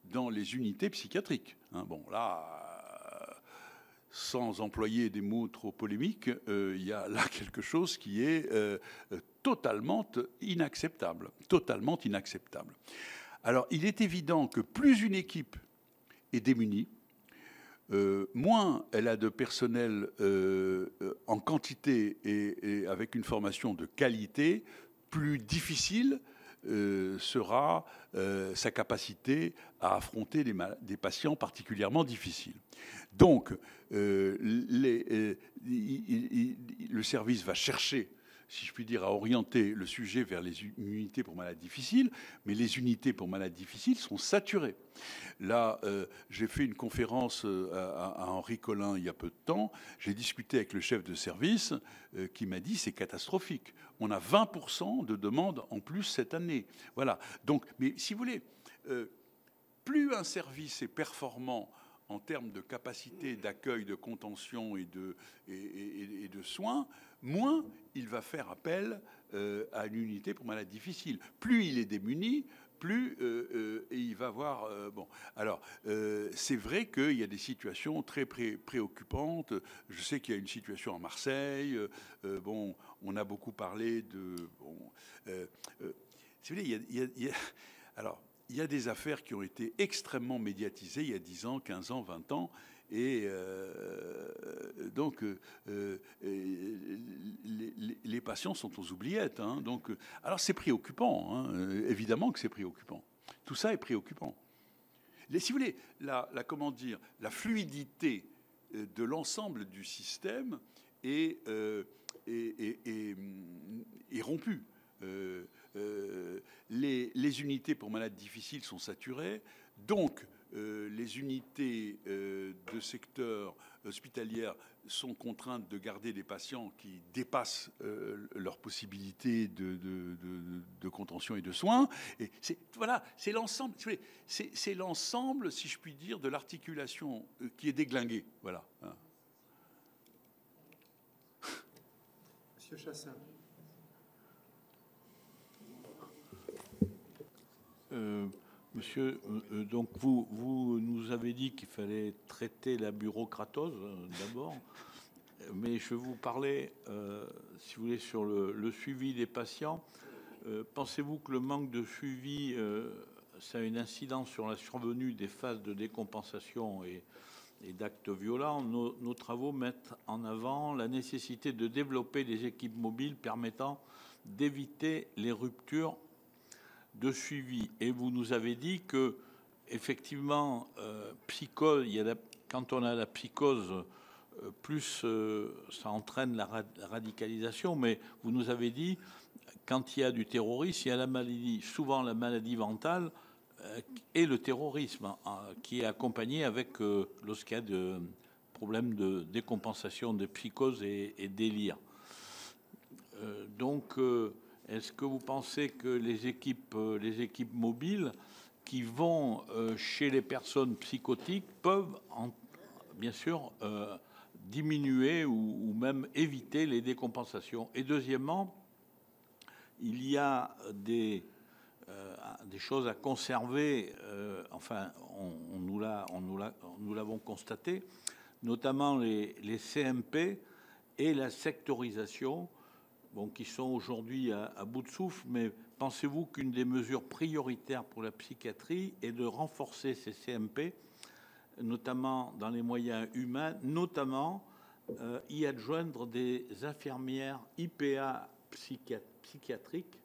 B: dans les unités psychiatriques. Bon, là, sans employer des mots trop polémiques, il y a là quelque chose qui est totalement inacceptable. Totalement inacceptable. Alors, il est évident que plus une équipe est démunie, moins elle a de personnel en quantité et avec une formation de qualité, plus difficile sera sa capacité à affronter des patients particulièrement difficiles. Donc, le service va chercher, si je puis dire, à orienter le sujet vers les unités pour malades difficiles, mais les unités pour malades difficiles sont saturées. Là, j'ai fait une conférence à Henri Collin il y a peu de temps. J'ai discuté avec le chef de service qui m'a dit c'est catastrophique. On a 20% de demandes en plus cette année. Voilà. Donc, mais si vous voulez, plus un service est performant en termes de capacité d'accueil, de contention et de soins, moins il va faire appel à une unité pour malades difficiles. Plus il est démuni, plus il va avoir... bon, alors, c'est vrai qu'il y a des situations très préoccupantes. Je sais qu'il y a une situation à Marseille. Bon, on a beaucoup parlé de... Bon, si vous voulez, alors, il y a des affaires qui ont été extrêmement médiatisées il y a 10 ans, 15 ans, 20 ans. Et donc, les patients sont aux oubliettes. Hein, donc, alors, c'est préoccupant. Hein, évidemment que c'est préoccupant. Tout ça est préoccupant. Si vous voulez, comment dire, la fluidité de l'ensemble du système est rompue. Les unités pour malades difficiles sont saturées, donc les unités de secteur hospitalier sont contraintes de garder des patients qui dépassent leurs possibilités de contention et de soins. Et voilà, c'est l'ensemble. C'est l'ensemble, si je puis dire, de l'articulation qui est déglinguée. Voilà.
A: Monsieur Chassaing.
D: Monsieur, donc vous nous avez dit qu'il fallait traiter la bureaucratose d'abord, mais je vais vous parler, si vous voulez, sur le suivi des patients. Pensez-vous que le manque de suivi, ça a une incidence sur la survenue des phases de décompensation et d'actes violents? Nos travaux mettent en avant la nécessité de développer des équipes mobiles permettant d'éviter les ruptures de suivi. Et vous nous avez dit que, effectivement, psychose, quand on a la psychose, plus ça entraîne la radicalisation. Mais vous nous avez dit, quand il y a du terrorisme, il y a la maladie, souvent la maladie mentale et le terrorisme, qui est accompagné avec, lorsqu'il y a de problèmes de décompensation, de psychose et délire. Donc, est-ce que vous pensez que les équipes mobiles qui vont chez les personnes psychotiques peuvent, bien sûr, diminuer ou même éviter les décompensations? Et deuxièmement, il y a des choses à conserver. Enfin, nous l'avons constaté, notamment les CMP et la sectorisation. Bon, qui sont aujourd'hui à bout de souffle, mais pensez-vous qu'une des mesures prioritaires pour la psychiatrie est de renforcer ces CMP, notamment dans les moyens humains, notamment y adjoindre des infirmières IPA psychiatriques?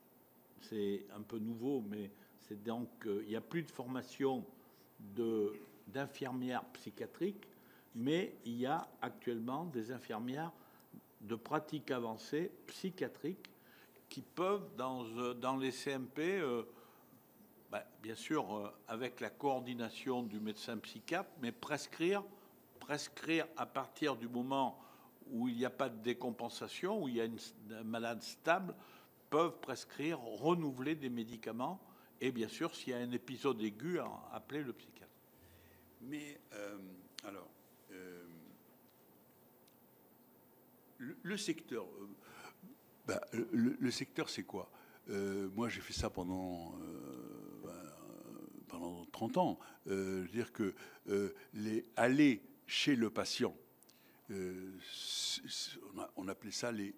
D: C'est un peu nouveau, mais c'est donc il n'y a plus de formation d'infirmières psychiatriques, mais il y a actuellement des infirmières de pratique avancée psychiatrique qui peuvent, dans les CMP, bien sûr, avec la coordination du médecin psychiatre, mais prescrire à partir du moment où il n'y a pas de décompensation, où il y a un malade stable, peuvent prescrire, renouveler des médicaments, et bien sûr, s'il y a un épisode aigu, appeler le psychiatre.
B: Mais, alors... Le secteur, le secteur, c'est quoi? Moi, j'ai fait ça pendant 30 ans. Je veux dire que aller chez le patient, on appelait ça les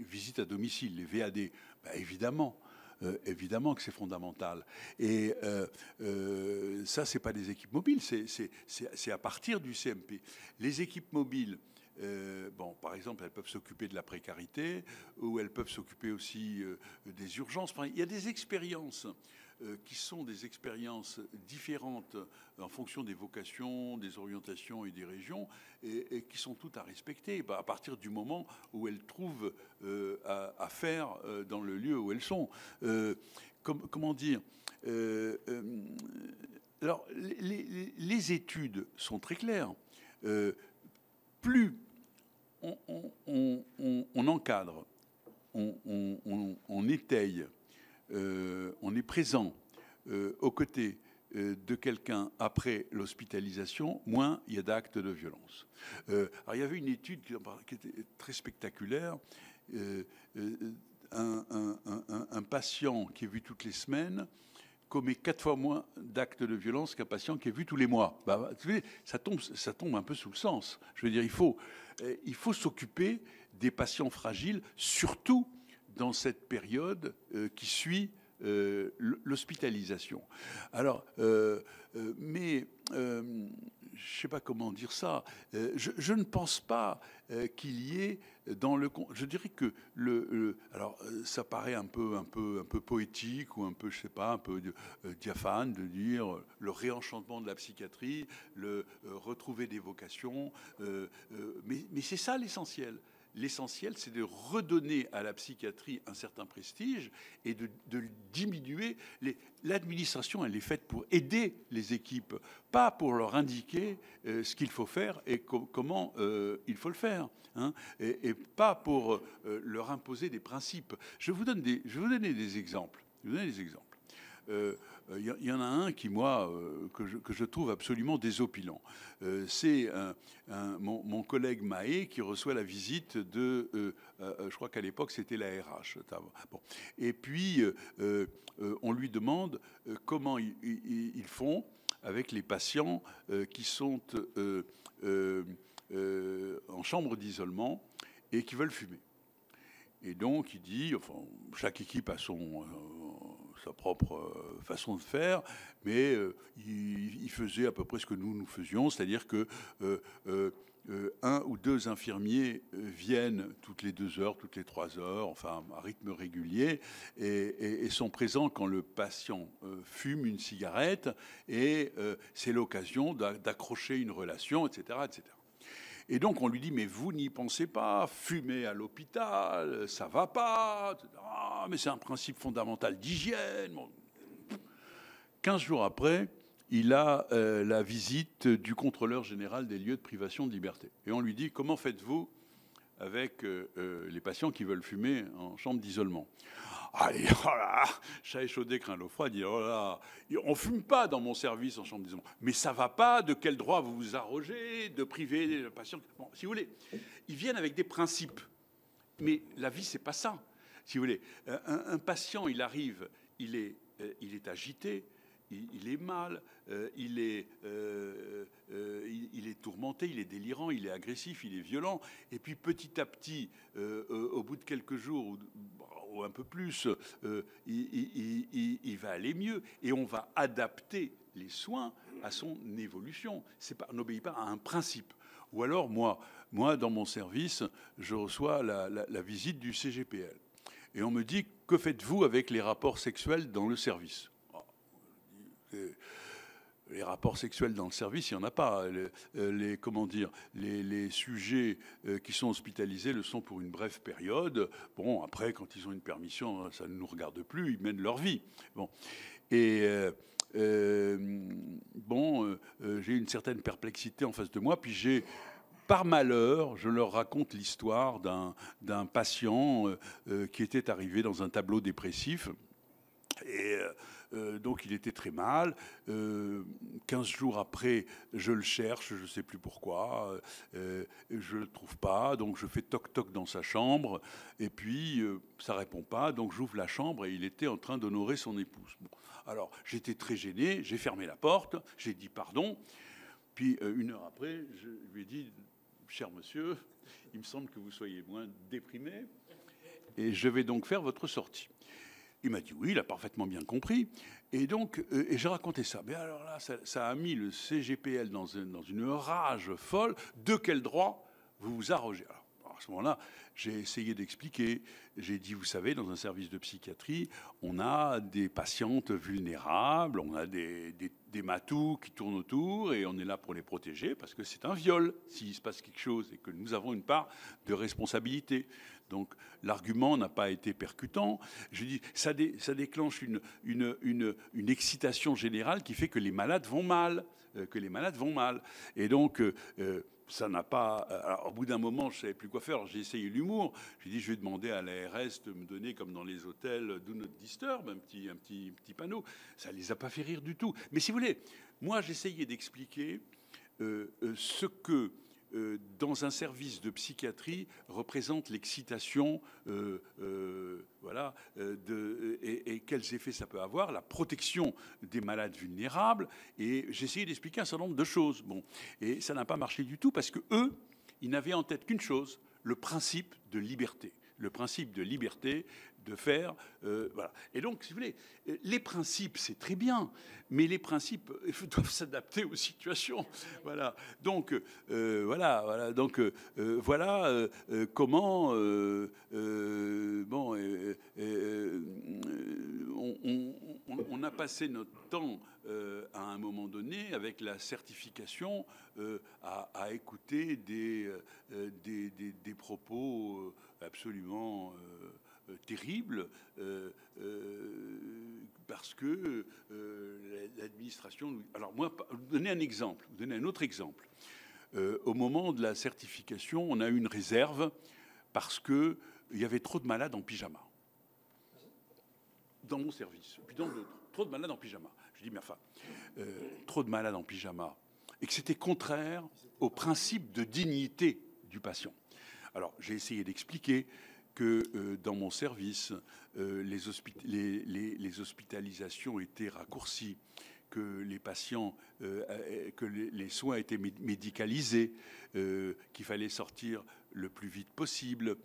B: visites à domicile, les VAD. Évidemment. Évidemment que c'est fondamental. Et ça, c'est pas des équipes mobiles, c'est à partir du CMP. Les équipes mobiles, par exemple, elles peuvent s'occuper de la précarité ou elles peuvent s'occuper aussi des urgences. Enfin, il y a des expériences qui sont des expériences différentes en fonction des vocations, des orientations et des régions, et qui sont toutes à respecter à partir du moment où elles trouvent à faire dans le lieu où elles sont. Comment dire alors, les études sont très claires. Plus on encadre, on étaye, on est présent aux côtés de quelqu'un après l'hospitalisation, moins il y a d'actes de violence. Alors, il y avait une étude qui était très spectaculaire. Un patient qui est vu toutes les semaines commet 4 fois moins d'actes de violence qu'un patient qui est vu tous les mois. Ça tombe un peu sous le sens. Je veux dire, il faut s'occuper des patients fragiles, surtout dans cette période qui suit l'hospitalisation. Alors, mais je ne sais pas comment dire ça. Je ne pense pas qu'il y ait dans le... Je dirais que alors, ça paraît un peu poétique ou un peu, je sais pas, un peu diaphane de dire le réenchantement de la psychiatrie, retrouver des vocations. Mais c'est ça l'essentiel. L'essentiel, c'est de redonner à la psychiatrie un certain prestige et de diminuer. L'administration, elle est faite pour aider les équipes, pas pour leur indiquer ce qu'il faut faire et comment il faut le faire, hein, et pas pour leur imposer des principes. Je vais vous donner des exemples. y en a un qui, moi, que je trouve absolument désopilant. C'est mon collègue Mahé qui reçoit la visite de, je crois qu'à l'époque, c'était la RH. Bon. Et puis, on lui demande comment ils font avec les patients qui sont en chambre d'isolement et qui veulent fumer. Et donc, il dit, enfin, chaque équipe a sa propre façon de faire, mais il faisait à peu près ce que nous faisions, c'est-à-dire que un ou deux infirmiers viennent toutes les 2 heures, toutes les 3 heures, enfin à rythme régulier, et sont présents quand le patient fume une cigarette, et c'est l'occasion d'accrocher une relation, etc., etc. Et donc on lui dit, mais vous n'y pensez pas, fumer à l'hôpital, ça va pas, ah, mais c'est un principe fondamental d'hygiène. 15 jours après, il a la visite du contrôleur général des lieux de privation de liberté. Et on lui dit, comment faites-vous avec les patients qui veulent fumer en chambre d'isolement? Ah, et, oh là, chat échaudé craint l'eau froide. Il dit, oh là, on fume pas dans mon service en chambre d'isolement. Mais ça va pas. De quel droit vous vous arrogez de priver les patients? Bon, si vous voulez, ils viennent avec des principes. Mais la vie, c'est pas ça. Si vous voulez, un patient, il arrive, il est agité. Il est mal, il est tourmenté, il est délirant, il est agressif, il est violent. Et puis petit à petit, au bout de quelques jours ou un peu plus, il va aller mieux. Et on va adapter les soins à son évolution. On n'obéit pas à un principe. Ou alors, moi, dans mon service, je reçois la visite du CGPL. Et on me dit, que faites-vous avec les rapports sexuels dans le service? Les rapports sexuels dans le service, il n'y en a pas. Les sujets qui sont hospitalisés le sont pour une brève période. Bon, après, quand ils ont une permission, ça ne nous regarde plus, ils mènent leur vie. Bon. Et j'ai une certaine perplexité en face de moi, puis par malheur, je leur raconte l'histoire d'un patient qui était arrivé dans un tableau dépressif. Et donc il était très mal. 15 jours après, je le cherche, je ne sais plus pourquoi. Je ne le trouve pas, donc je fais toc-toc dans sa chambre. Et puis, ça ne répond pas, donc j'ouvre la chambre et il était en train d'honorer son épouse. Bon. Alors, j'étais très gêné, j'ai fermé la porte, j'ai dit pardon. Puis, 1 heure après, je lui ai dit, cher monsieur, il me semble que vous soyez moins déprimé et je vais donc faire votre sortie. Il m'a dit oui, il a parfaitement bien compris. Et donc, j'ai raconté ça. Mais alors là, ça a mis le CGPL dans une rage folle. De quel droit vous vous arrogez? Alors, à ce moment-là, j'ai essayé d'expliquer. J'ai dit, vous savez, dans un service de psychiatrie, on a des patientes vulnérables, on a des matous qui tournent autour, et on est là pour les protéger parce que c'est un viol s'il se passe quelque chose et que nous avons une part de responsabilité. Donc l'argument n'a pas été percutant. Je dis, ça déclenche une excitation générale qui fait que les malades vont mal, Et donc ça n'a pas. Alors, au bout d'un moment, je savais plus quoi faire. Alors, j'ai essayé l'humour. J'ai dit, je vais demander à l'ARS de me donner, comme dans les hôtels, Do Not Disturb, un petit panneau. Ça les a pas fait rire du tout. Mais si vous voulez, moi, j'essayais d'expliquer ce que dans un service de psychiatrie représente l'excitation, et quels effets ça peut avoir, la protection des malades vulnérables. Et j'ai essayé d'expliquer un certain nombre de choses. Bon, et ça n'a pas marché du tout parce que eux, ils n'avaient en tête qu'une chose, le principe de liberté. Le principe de liberté de faire, voilà. Et donc, si vous voulez, les principes, c'est très bien, mais les principes doivent s'adapter aux situations, voilà. Donc, voilà. Donc, voilà comment, on a passé notre temps à un moment donné avec la certification à écouter des propos absolument terrible parce que l'administration... Alors moi, vous donner un exemple, vous donner un autre exemple. Au moment de la certification, on a eu une réserve parce qu'il y avait trop de malades en pyjama. dans mon service, puis dans d'autres, trop de malades en pyjama. Je dis, mais enfin, trop de malades en pyjama, et que c'était contraire au principe de dignité du patient. Alors, j'ai essayé d'expliquer que dans mon service, les hospitalisations étaient raccourcies, que les patients, que les soins étaient médicalisés, qu'il fallait sortir le plus vite possible,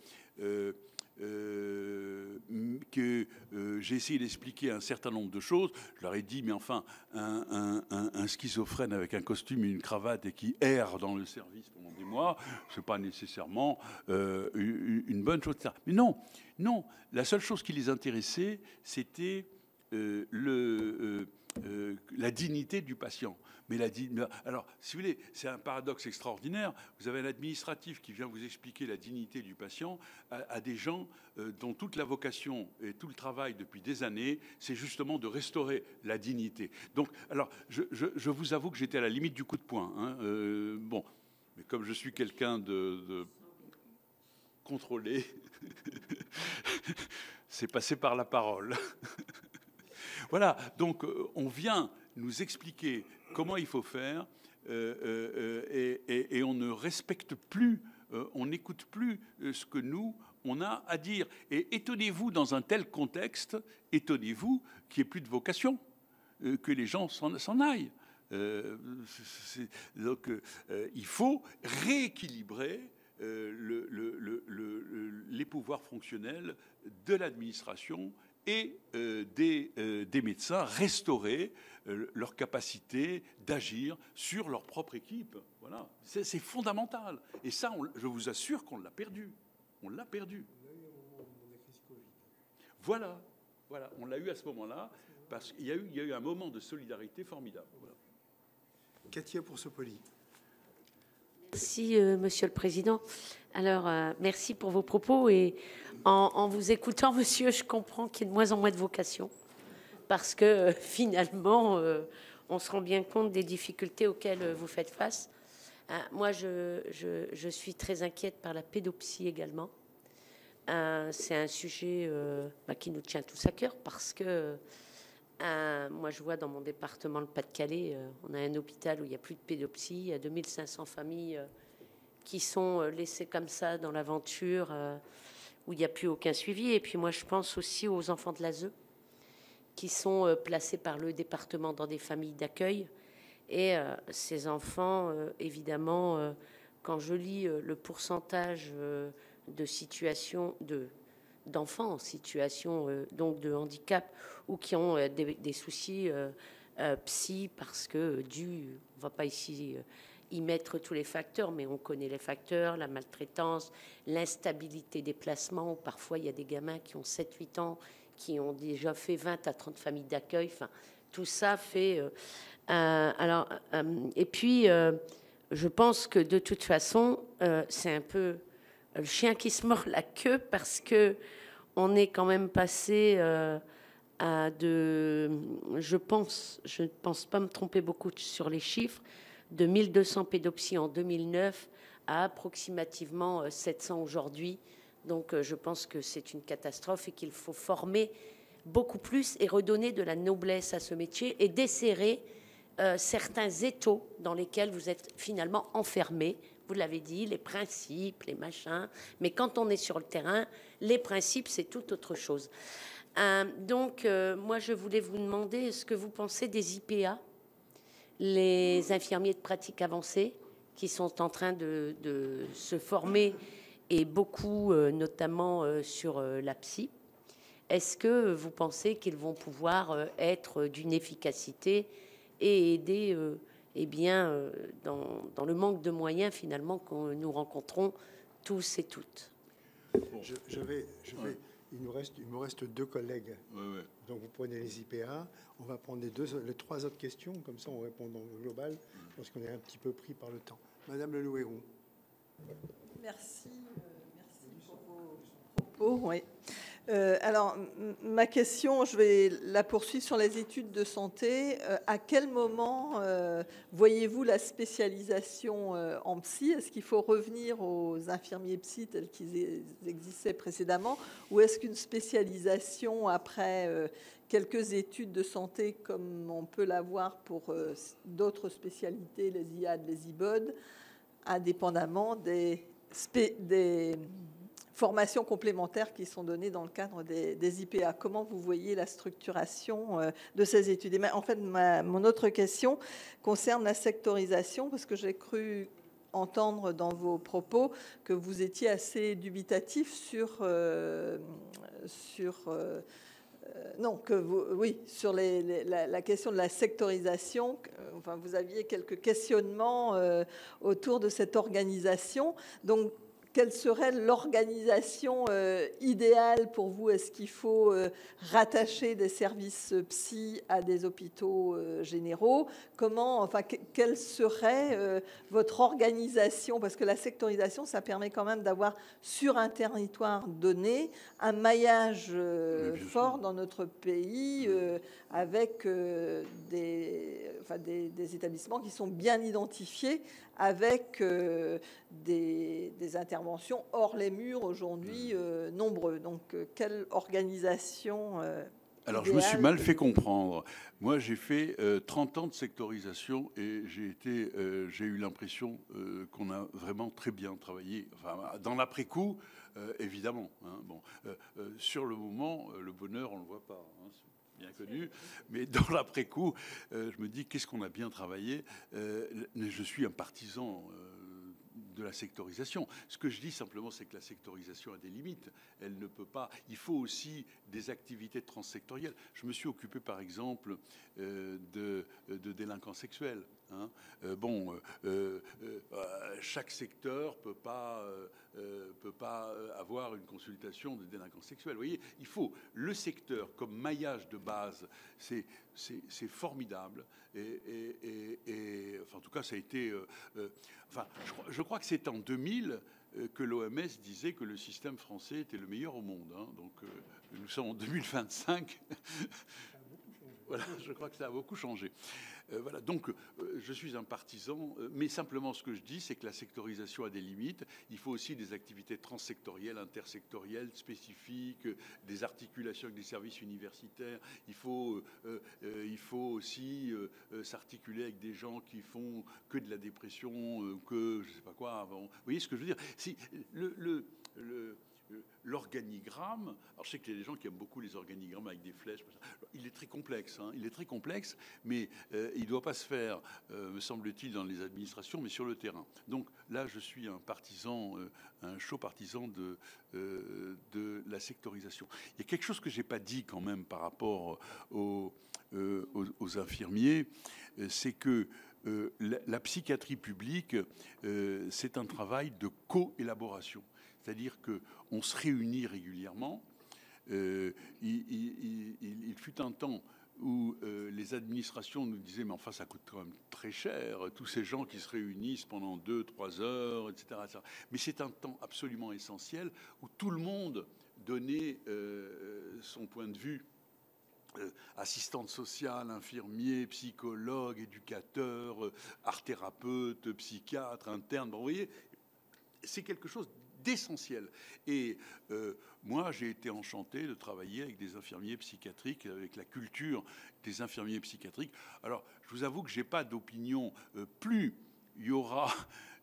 B: que j'ai essayé d'expliquer un certain nombre de choses. Je leur ai dit, mais enfin, un schizophrène avec un costume et une cravate et qui erre dans le service pendant des mois, c'est pas nécessairement une bonne chose. Mais non, non. La seule chose qui les intéressait, c'était la dignité du patient. Mais alors, si vous voulez, c'est un paradoxe extraordinaire. Vous avez un administratif qui vient vous expliquer la dignité du patient à des gens dont toute la vocation et tout le travail depuis des années, c'est justement de restaurer la dignité. Donc, alors, je vous avoue que j'étais à la limite du coup de poing. Hein. Bon, mais comme je suis quelqu'un de contrôlé, c'est passé par la parole. Voilà, donc on vient nous expliquer comment il faut faire et on ne respecte plus, on n'écoute plus ce que nous, on a à dire. Et étonnez-vous, dans un tel contexte, étonnez-vous qu'il n'y ait plus de vocation, que les gens s'en aillent. Donc il faut rééquilibrer les pouvoirs fonctionnels de l'administration et des médecins, restaurer leur capacité d'agir sur leur propre équipe. Voilà, c'est fondamental. Et ça, je vous assure qu'on l'a perdu. On l'a perdu. Voilà, voilà, on l'a eu à ce moment-là, parce qu'il y a eu un moment de solidarité formidable. Voilà.
A: Katia Pour-Sopoli.
E: Merci, Monsieur le Président. Alors, merci pour vos propos. Et en vous écoutant, Monsieur, je comprends qu'il y ait de moins en moins de vocation. Parce que finalement, on se rend bien compte des difficultés auxquelles vous faites face. Moi, je suis très inquiète par la pédopsie également. C'est un sujet qui nous tient tous à cœur parce que moi, je vois dans mon département, le Pas-de-Calais, on a un hôpital où il n'y a plus de pédopsie. Il y a 2500 familles qui sont laissées comme ça dans l'aventure, où il n'y a plus aucun suivi. Et puis moi, je pense aussi aux enfants de l'ASE qui sont placés par le département dans des familles d'accueil. Et ces enfants, évidemment, quand je lis le pourcentage de situations d'enfants en situation donc de handicap ou qui ont des soucis psy parce que on ne va pas ici y mettre tous les facteurs, mais on connaît les facteurs, la maltraitance, l'instabilité des placements. Parfois, il y a des gamins qui ont 7-8 ans, qui ont déjà fait 20 à 30 familles d'accueil. Enfin, tout ça fait... et puis, je pense que de toute façon, c'est un peu le chien qui se mord la queue parce que on est quand même passé à je ne pense pas me tromper beaucoup sur les chiffres, de 1200 pédopsies en 2009 à approximativement 700 aujourd'hui. Donc je pense que c'est une catastrophe et qu'il faut former beaucoup plus et redonner de la noblesse à ce métier et desserrer certains étaux dans lesquels vous êtes finalement enfermés. Vous l'avez dit, les principes, les machins. Mais quand on est sur le terrain, les principes, c'est tout autre chose. Donc, moi, je voulais vous demander ce que vous pensez des IPA, les infirmiers de pratique avancée, qui sont en train de se former, et beaucoup, notamment sur la psy. Est-ce que vous pensez qu'ils vont pouvoir être d'une efficacité et aider dans le manque de moyens finalement que nous rencontrons tous et toutes?
A: Il me reste deux collègues.
B: Ouais.
A: Donc vous prenez les IPA. On va prendre les trois autres questions. Comme ça, on répond dans le global. Parce qu'on est un petit peu pris par le temps. Madame Lelouéron.
F: Merci pour vos propos. Oui. Alors, ma question, je vais la poursuivre sur les études de santé. À quel moment voyez-vous la spécialisation en psy? Est-ce qu'il faut revenir aux infirmiers psy tels qu'ils existaient précédemment? Ou est-ce qu'une spécialisation après quelques études de santé, comme on peut l'avoir pour d'autres spécialités, les IAD, les IBOD, indépendamment des formations complémentaires qui sont données dans le cadre des IPA. Comment vous voyez la structuration de ces études? Et en fait, mon autre question concerne la sectorisation, parce que j'ai cru entendre dans vos propos que vous étiez assez dubitatif sur la question de la sectorisation. Enfin, vous aviez quelques questionnements autour de cette organisation. Donc, quelle serait l'organisation idéale pour vous? Est-ce qu'il faut rattacher des services psy à des hôpitaux généraux? Quelle serait votre organisation? Parce que la sectorisation, ça permet quand même d'avoir sur un territoire donné un maillage fort dans notre pays avec des établissements qui sont bien identifiés, avec des interventions hors les murs aujourd'hui nombreux. Donc, quelle organisation
B: Alors, je me suis mal fait comprendre. Moi, j'ai fait 30 ans de sectorisation et j'ai eu l'impression qu'on a vraiment très bien travaillé. Enfin, dans l'après-coup, évidemment. Hein, bon, sur le moment, le bonheur, on ne le voit pas. Hein, bien connu, mais dans l'après-coup, je me dis qu'est-ce qu'on a bien travaillé. Je suis un partisan de la sectorisation. Ce que je dis simplement, c'est que la sectorisation a des limites. Elle ne peut pas. Il faut aussi des activités transsectorielles. Je me suis occupé, par exemple, de délinquants sexuels. Hein. Chaque secteur peut pas avoir une consultation de délinquants sexuels. Vous voyez, il faut le secteur comme maillage de base. C'est formidable. Enfin, en tout cas, ça a été. Je crois que c'est en 2000 que l'OMS disait que le système français était le meilleur au monde. Hein. Donc, nous sommes en 2025. Voilà, je crois que ça a beaucoup changé. Voilà, donc je suis un partisan, mais simplement ce que je dis, c'est que la sectorisation a des limites. Il faut aussi des activités transsectorielles, intersectorielles, spécifiques, des articulations avec des services universitaires. Il faut aussi s'articuler avec des gens qui font que de la dépression, que je ne sais pas quoi. Vous voyez ce que je veux dire? Si l'organigramme, alors je sais qu'il y a des gens qui aiment beaucoup les organigrammes avec des flèches, il est très complexe, hein, il est très complexe, mais il ne doit pas se faire, me semble-t-il, dans les administrations, mais sur le terrain. Donc là, je suis un chaud partisan de la sectorisation. Il y a quelque chose que je n'ai pas dit quand même par rapport aux infirmiers, c'est que la psychiatrie publique, c'est un travail de co-élaboration. C'est-à-dire qu'on se réunit régulièrement. Il fut un temps où les administrations nous disaient « mais enfin, ça coûte quand même très cher, tous ces gens qui se réunissent pendant 2-3 heures, etc. » Mais c'est un temps absolument essentiel où tout le monde donnait son point de vue. Assistante sociale, infirmier, psychologue, éducateur, art-thérapeute, psychiatre, interne. Bon, vous voyez, c'est quelque chose d'essentiel. Et moi, j'ai été enchanté de travailler avec des infirmiers psychiatriques, avec la culture des infirmiers psychiatriques. Alors, je vous avoue que je n'ai pas d'opinion. Plus il y aura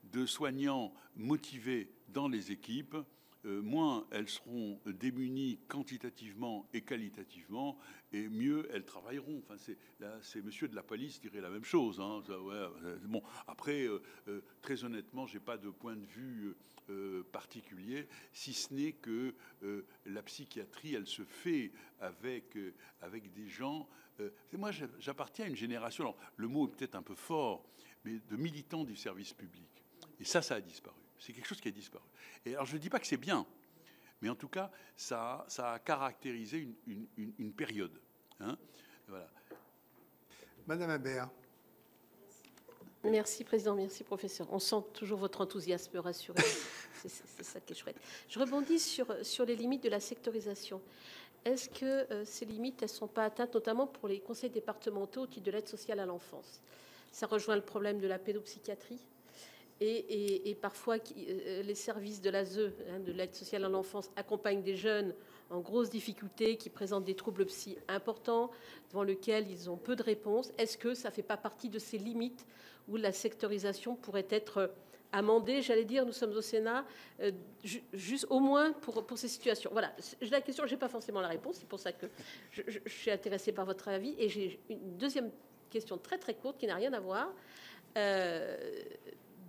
B: de soignants motivés dans les équipes, moins elles seront démunies quantitativement et qualitativement, et mieux elles travailleront. Enfin, c'est monsieur de la police dirait la même chose. Hein. Bon, après, très honnêtement, j'ai pas de point de vue particulier, si ce n'est que la psychiatrie, elle se fait avec des gens. Moi, j'appartiens à une génération, alors, le mot est peut-être un peu fort, mais de militants du service public. Et ça a disparu. C'est quelque chose qui a disparu. Et alors, je ne dis pas que c'est bien, mais en tout cas, ça a caractérisé une période. Hein, voilà.
A: Madame Habert.
G: Merci, Président. Merci, Professeur. On sent toujours votre enthousiasme rassuré. C'est ça qui est chouette. Je rebondis sur les limites de la sectorisation. Est-ce que ces limites, elles ne sont pas atteintes, notamment pour les conseils départementaux au titre de l'aide sociale à l'enfance? Ça rejoint le problème de la pédopsychiatrie. Et parfois, les services de l'ASE, de l'aide sociale à l'enfance, accompagnent des jeunes en grosse difficulté, qui présentent des troubles psy importants, devant lesquels ils ont peu de réponses. Est-ce que ça ne fait pas partie de ces limites où la sectorisation pourrait être amendée? J'allais dire, nous sommes au Sénat, juste au moins pour ces situations. Voilà, la question, je n'ai pas forcément la réponse, c'est pour ça que je suis intéressée par votre avis. Et j'ai une deuxième question très très courte qui n'a rien à voir.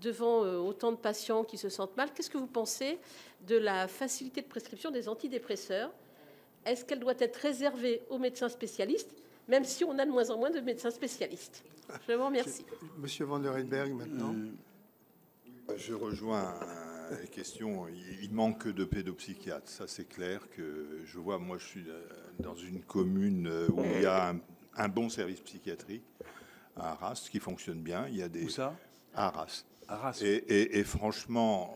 G: Devant autant de patients qui se sentent mal, qu'est-ce que vous pensez de la facilité de prescription des antidépresseurs? Est-ce qu'elle doit être réservée aux médecins spécialistes, même si on a de moins en moins de médecins spécialistes? Je vous remercie.
A: Monsieur Van der Heidberg, maintenant.
H: Je rejoins les questions. Il manque de pédopsychiatres, ça c'est clair. Que je vois, moi je suis dans une commune où il y a un bon service psychiatrique à Arras qui fonctionne bien. Il y a des... Où ça? À Arras. Et franchement,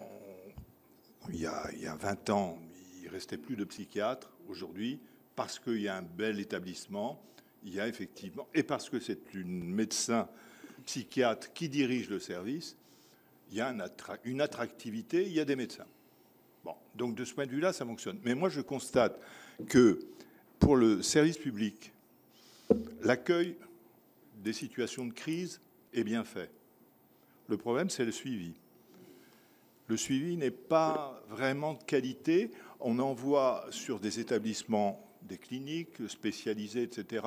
H: il y a 20 ans, il ne restait plus de psychiatres. Aujourd'hui, parce qu'il y a un bel établissement, il y a effectivement, et parce que c'est une médecin psychiatre qui dirige le service, il y a une attractivité, il y a des médecins. Bon, donc de ce point de vue-là, ça fonctionne. Mais moi, je constate que pour le service public, l'accueil des situations de crise est bien fait. Le problème, c'est le suivi. Le suivi n'est pas vraiment de qualité. On envoie sur des établissements, des cliniques spécialisées, etc.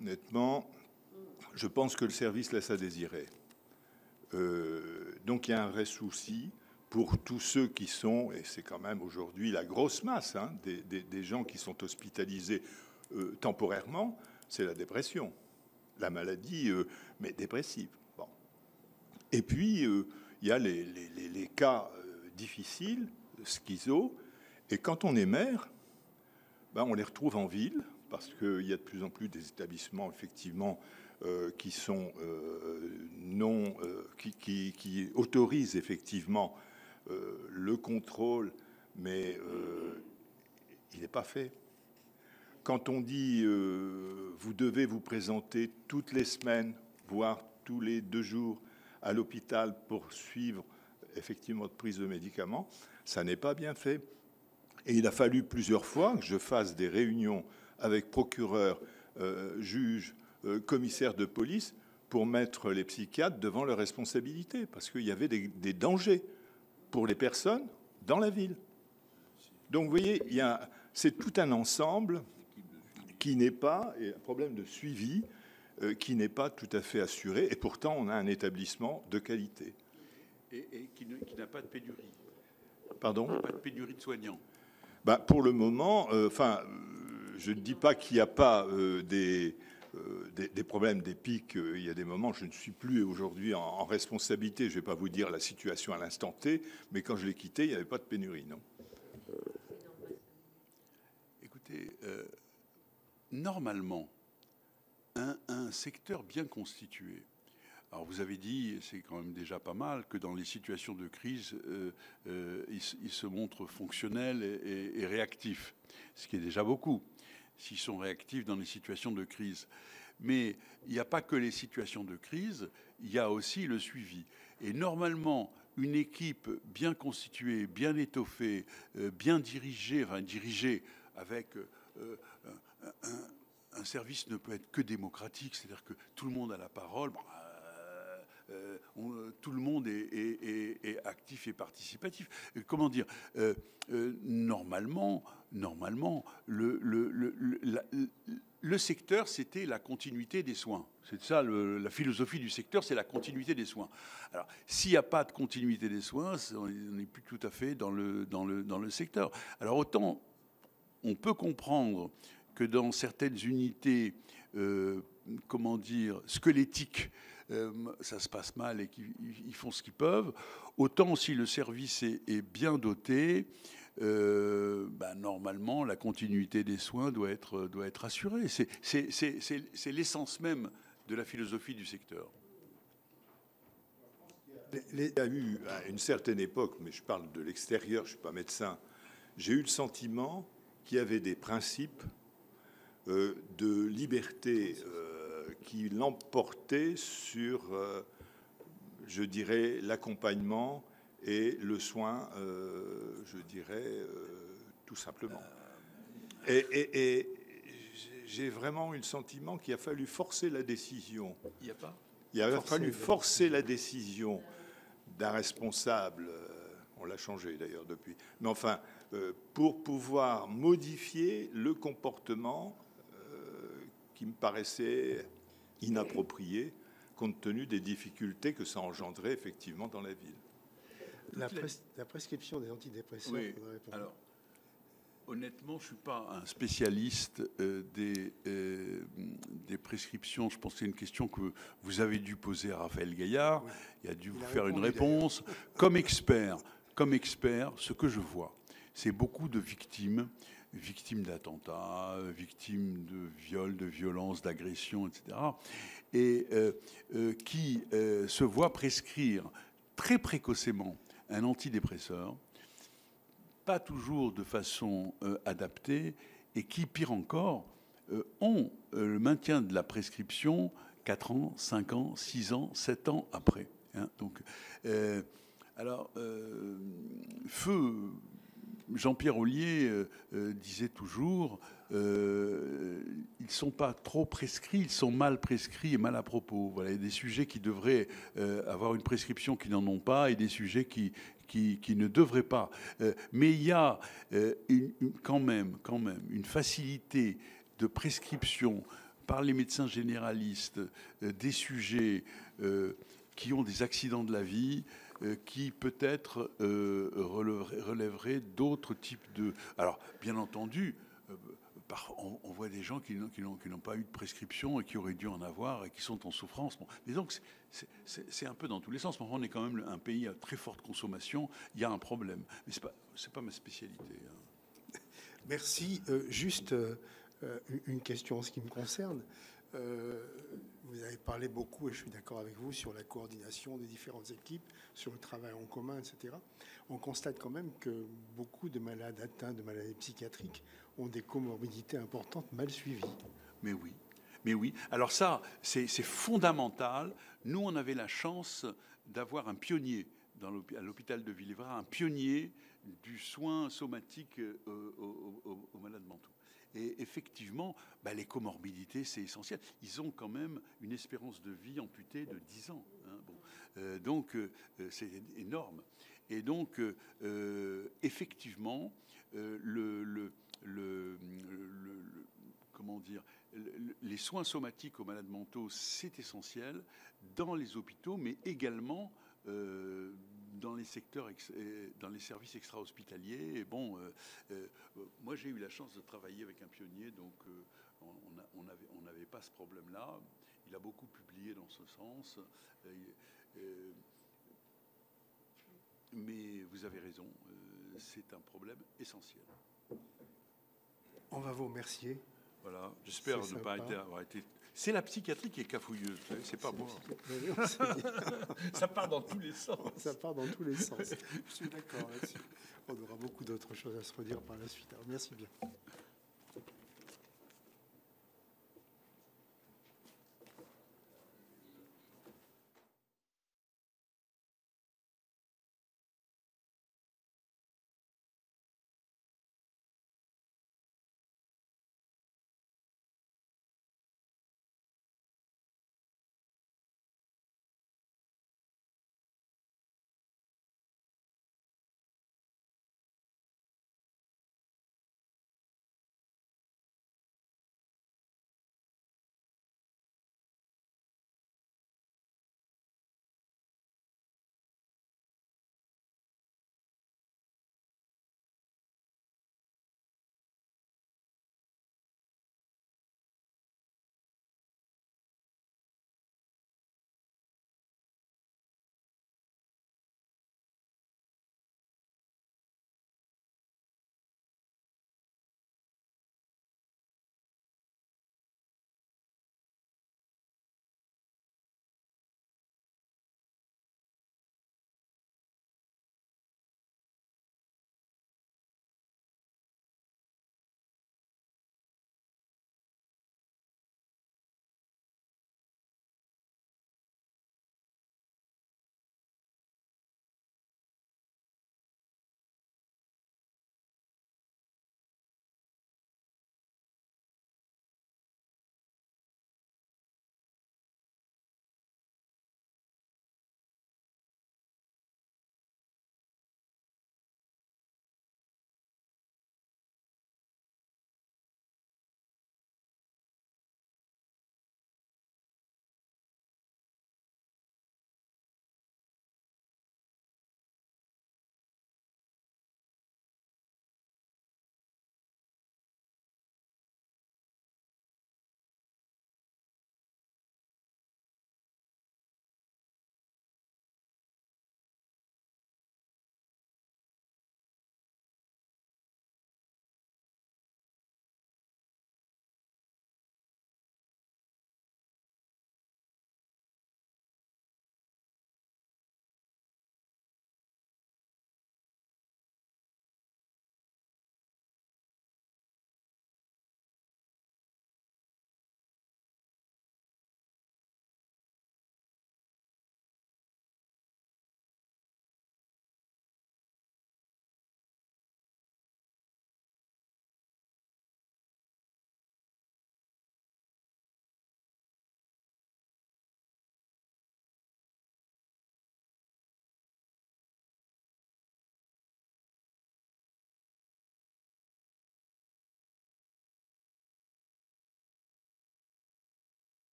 H: Honnêtement, je pense que le service laisse à désirer. Donc il y a un vrai souci pour tous ceux qui sont, et c'est quand même aujourd'hui la grosse masse des gens qui sont hospitalisés temporairement, c'est la dépression, la maladie, mais dépressive. Bon. Et puis, il y a les cas difficiles, schizo, et quand on est maire, on les retrouve en ville, parce qu'il y a de plus en plus des établissements, effectivement, qui sont qui autorisent effectivement le contrôle, mais il n'est pas fait. Quand on dit vous devez vous présenter toutes les semaines, voire tous les 2 jours à l'hôpital pour suivre effectivement votre prise de médicaments, ça n'est pas bien fait. Et il a fallu plusieurs fois que je fasse des réunions avec procureurs, juges, commissaires de police pour mettre les psychiatres devant leurs responsabilités, parce qu'il y avait des dangers pour les personnes dans la ville. Donc vous voyez, c'est tout un ensemble qui n'est pas, et un problème de suivi qui n'est pas tout à fait assuré, et pourtant on a un établissement de qualité.
B: Et qui n'a pas de pénurie.
H: Pardon ?
B: Pas de pénurie de soignants.
H: Pour le moment, je ne dis pas qu'il n'y a pas des problèmes, des pics. Il y a des moments, je ne suis plus aujourd'hui en responsabilité. Je ne vais pas vous dire la situation à l'instant T, mais quand je l'ai quitté, il n'y avait pas de pénurie, non.
B: Écoutez, normalement, un secteur bien constitué, alors vous avez dit, c'est quand même déjà pas mal, que dans les situations de crise, il se montre fonctionnel et réactif, ce qui est déjà beaucoup, s'ils sont réactifs dans les situations de crise. Mais il n'y a pas que les situations de crise, il y a aussi le suivi. Et normalement, une équipe bien constituée, bien étoffée, bien dirigée, avec un service ne peut être que démocratique, c'est-à-dire que tout le monde a la parole. Tout le monde est actif et participatif. Comment dire, normalement, le secteur, c'était la continuité des soins. C'est ça, la philosophie du secteur, c'est la continuité des soins. Alors, s'il n'y a pas de continuité des soins, on n'est plus tout à fait dans le secteur. Alors, autant on peut comprendre que dans certaines unités, squelettiques, ça se passe mal et qu'ils font ce qu'ils peuvent, autant si le service est bien doté, normalement la continuité des soins doit être assurée. C'est l'essence même de la philosophie du secteur.
H: Il y a eu, à une certaine époque, mais je parle de l'extérieur, je ne suis pas médecin, j'ai eu le sentiment qu'il y avait des principes de liberté qui l'emportaient sur, je dirais, l'accompagnement et le soin, je dirais, tout simplement. Et j'ai vraiment eu le sentiment qu'il a fallu forcer la décision. Il a fallu forcer la décision d'un responsable, on l'a changé d'ailleurs depuis, mais enfin, pour pouvoir modifier le comportement qui me paraissait inapproprié, compte tenu des difficultés que ça engendrait effectivement dans la ville.
A: La prescription des antidépresseurs.
B: Oui, alors, honnêtement, je ne suis pas un spécialiste des prescriptions. Je pense que c'est une question que vous avez dû poser à Raphaël Gaillard. Oui. Il a dû vous faire une réponse. Comme expert, ce que je vois, c'est beaucoup de victimes d'attentats, victimes de viols, de violences, d'agressions, etc., et qui se voient prescrire très précocement un antidépresseur, pas toujours de façon adaptée, et qui, pire encore, ont le maintien de la prescription 4 ans, 5 ans, 6 ans, 7 ans après. Hein. Donc, feu Jean-Pierre Ollier disait toujours ils ne sont pas trop prescrits, ils sont mal prescrits et mal à propos. Voilà, il y a des sujets qui devraient avoir une prescription qui n'en ont pas et des sujets qui ne devraient pas. Mais il y a quand même une facilité de prescription par les médecins généralistes des sujets qui ont des accidents de la vie, qui peut-être relèveraient d'autres types de... Alors, bien entendu, on voit des gens qui n'ont pas eu de prescription et qui auraient dû en avoir et qui sont en souffrance. Bon. Mais donc, c'est un peu dans tous les sens. On est quand même un pays à très forte consommation. Il y a un problème. Mais ce n'est pas ma spécialité. Hein.
A: Merci. Juste une question en ce qui me concerne. Vous avez parlé beaucoup, et je suis d'accord avec vous, sur la coordination des différentes équipes, sur le travail en commun, etc. On constate quand même que beaucoup de malades atteints de maladies psychiatriques ont des comorbidités importantes mal suivies.
B: Mais oui. Alors ça, c'est fondamental. Nous, on avait la chance d'avoir un pionnier à l'hôpital de Villevra, un pionnier du soin somatique aux malades mentaux. Et effectivement, les comorbidités, c'est essentiel. Ils ont quand même une espérance de vie amputée de 10 ans. Hein. Bon. Donc, c'est énorme. Et donc, effectivement, comment dire, les soins somatiques aux malades mentaux, c'est essentiel dans les hôpitaux, mais également dans les secteurs, dans les services extra-hospitaliers. Et bon, moi j'ai eu la chance de travailler avec un pionnier, donc on n'avait pas ce problème-là. Il a beaucoup publié dans ce sens. Mais vous avez raison, c'est un problème essentiel.
A: On va vous remercier.
B: Voilà, j'espère ne pas avoir été... C'est la psychiatrie qui est cafouilleuse, c'est pas moi. Ça part dans tous les sens.
A: Ça part dans tous les sens. Je suis d'accord là-dessus. On aura beaucoup d'autres choses à se redire par la suite. Alors, merci bien.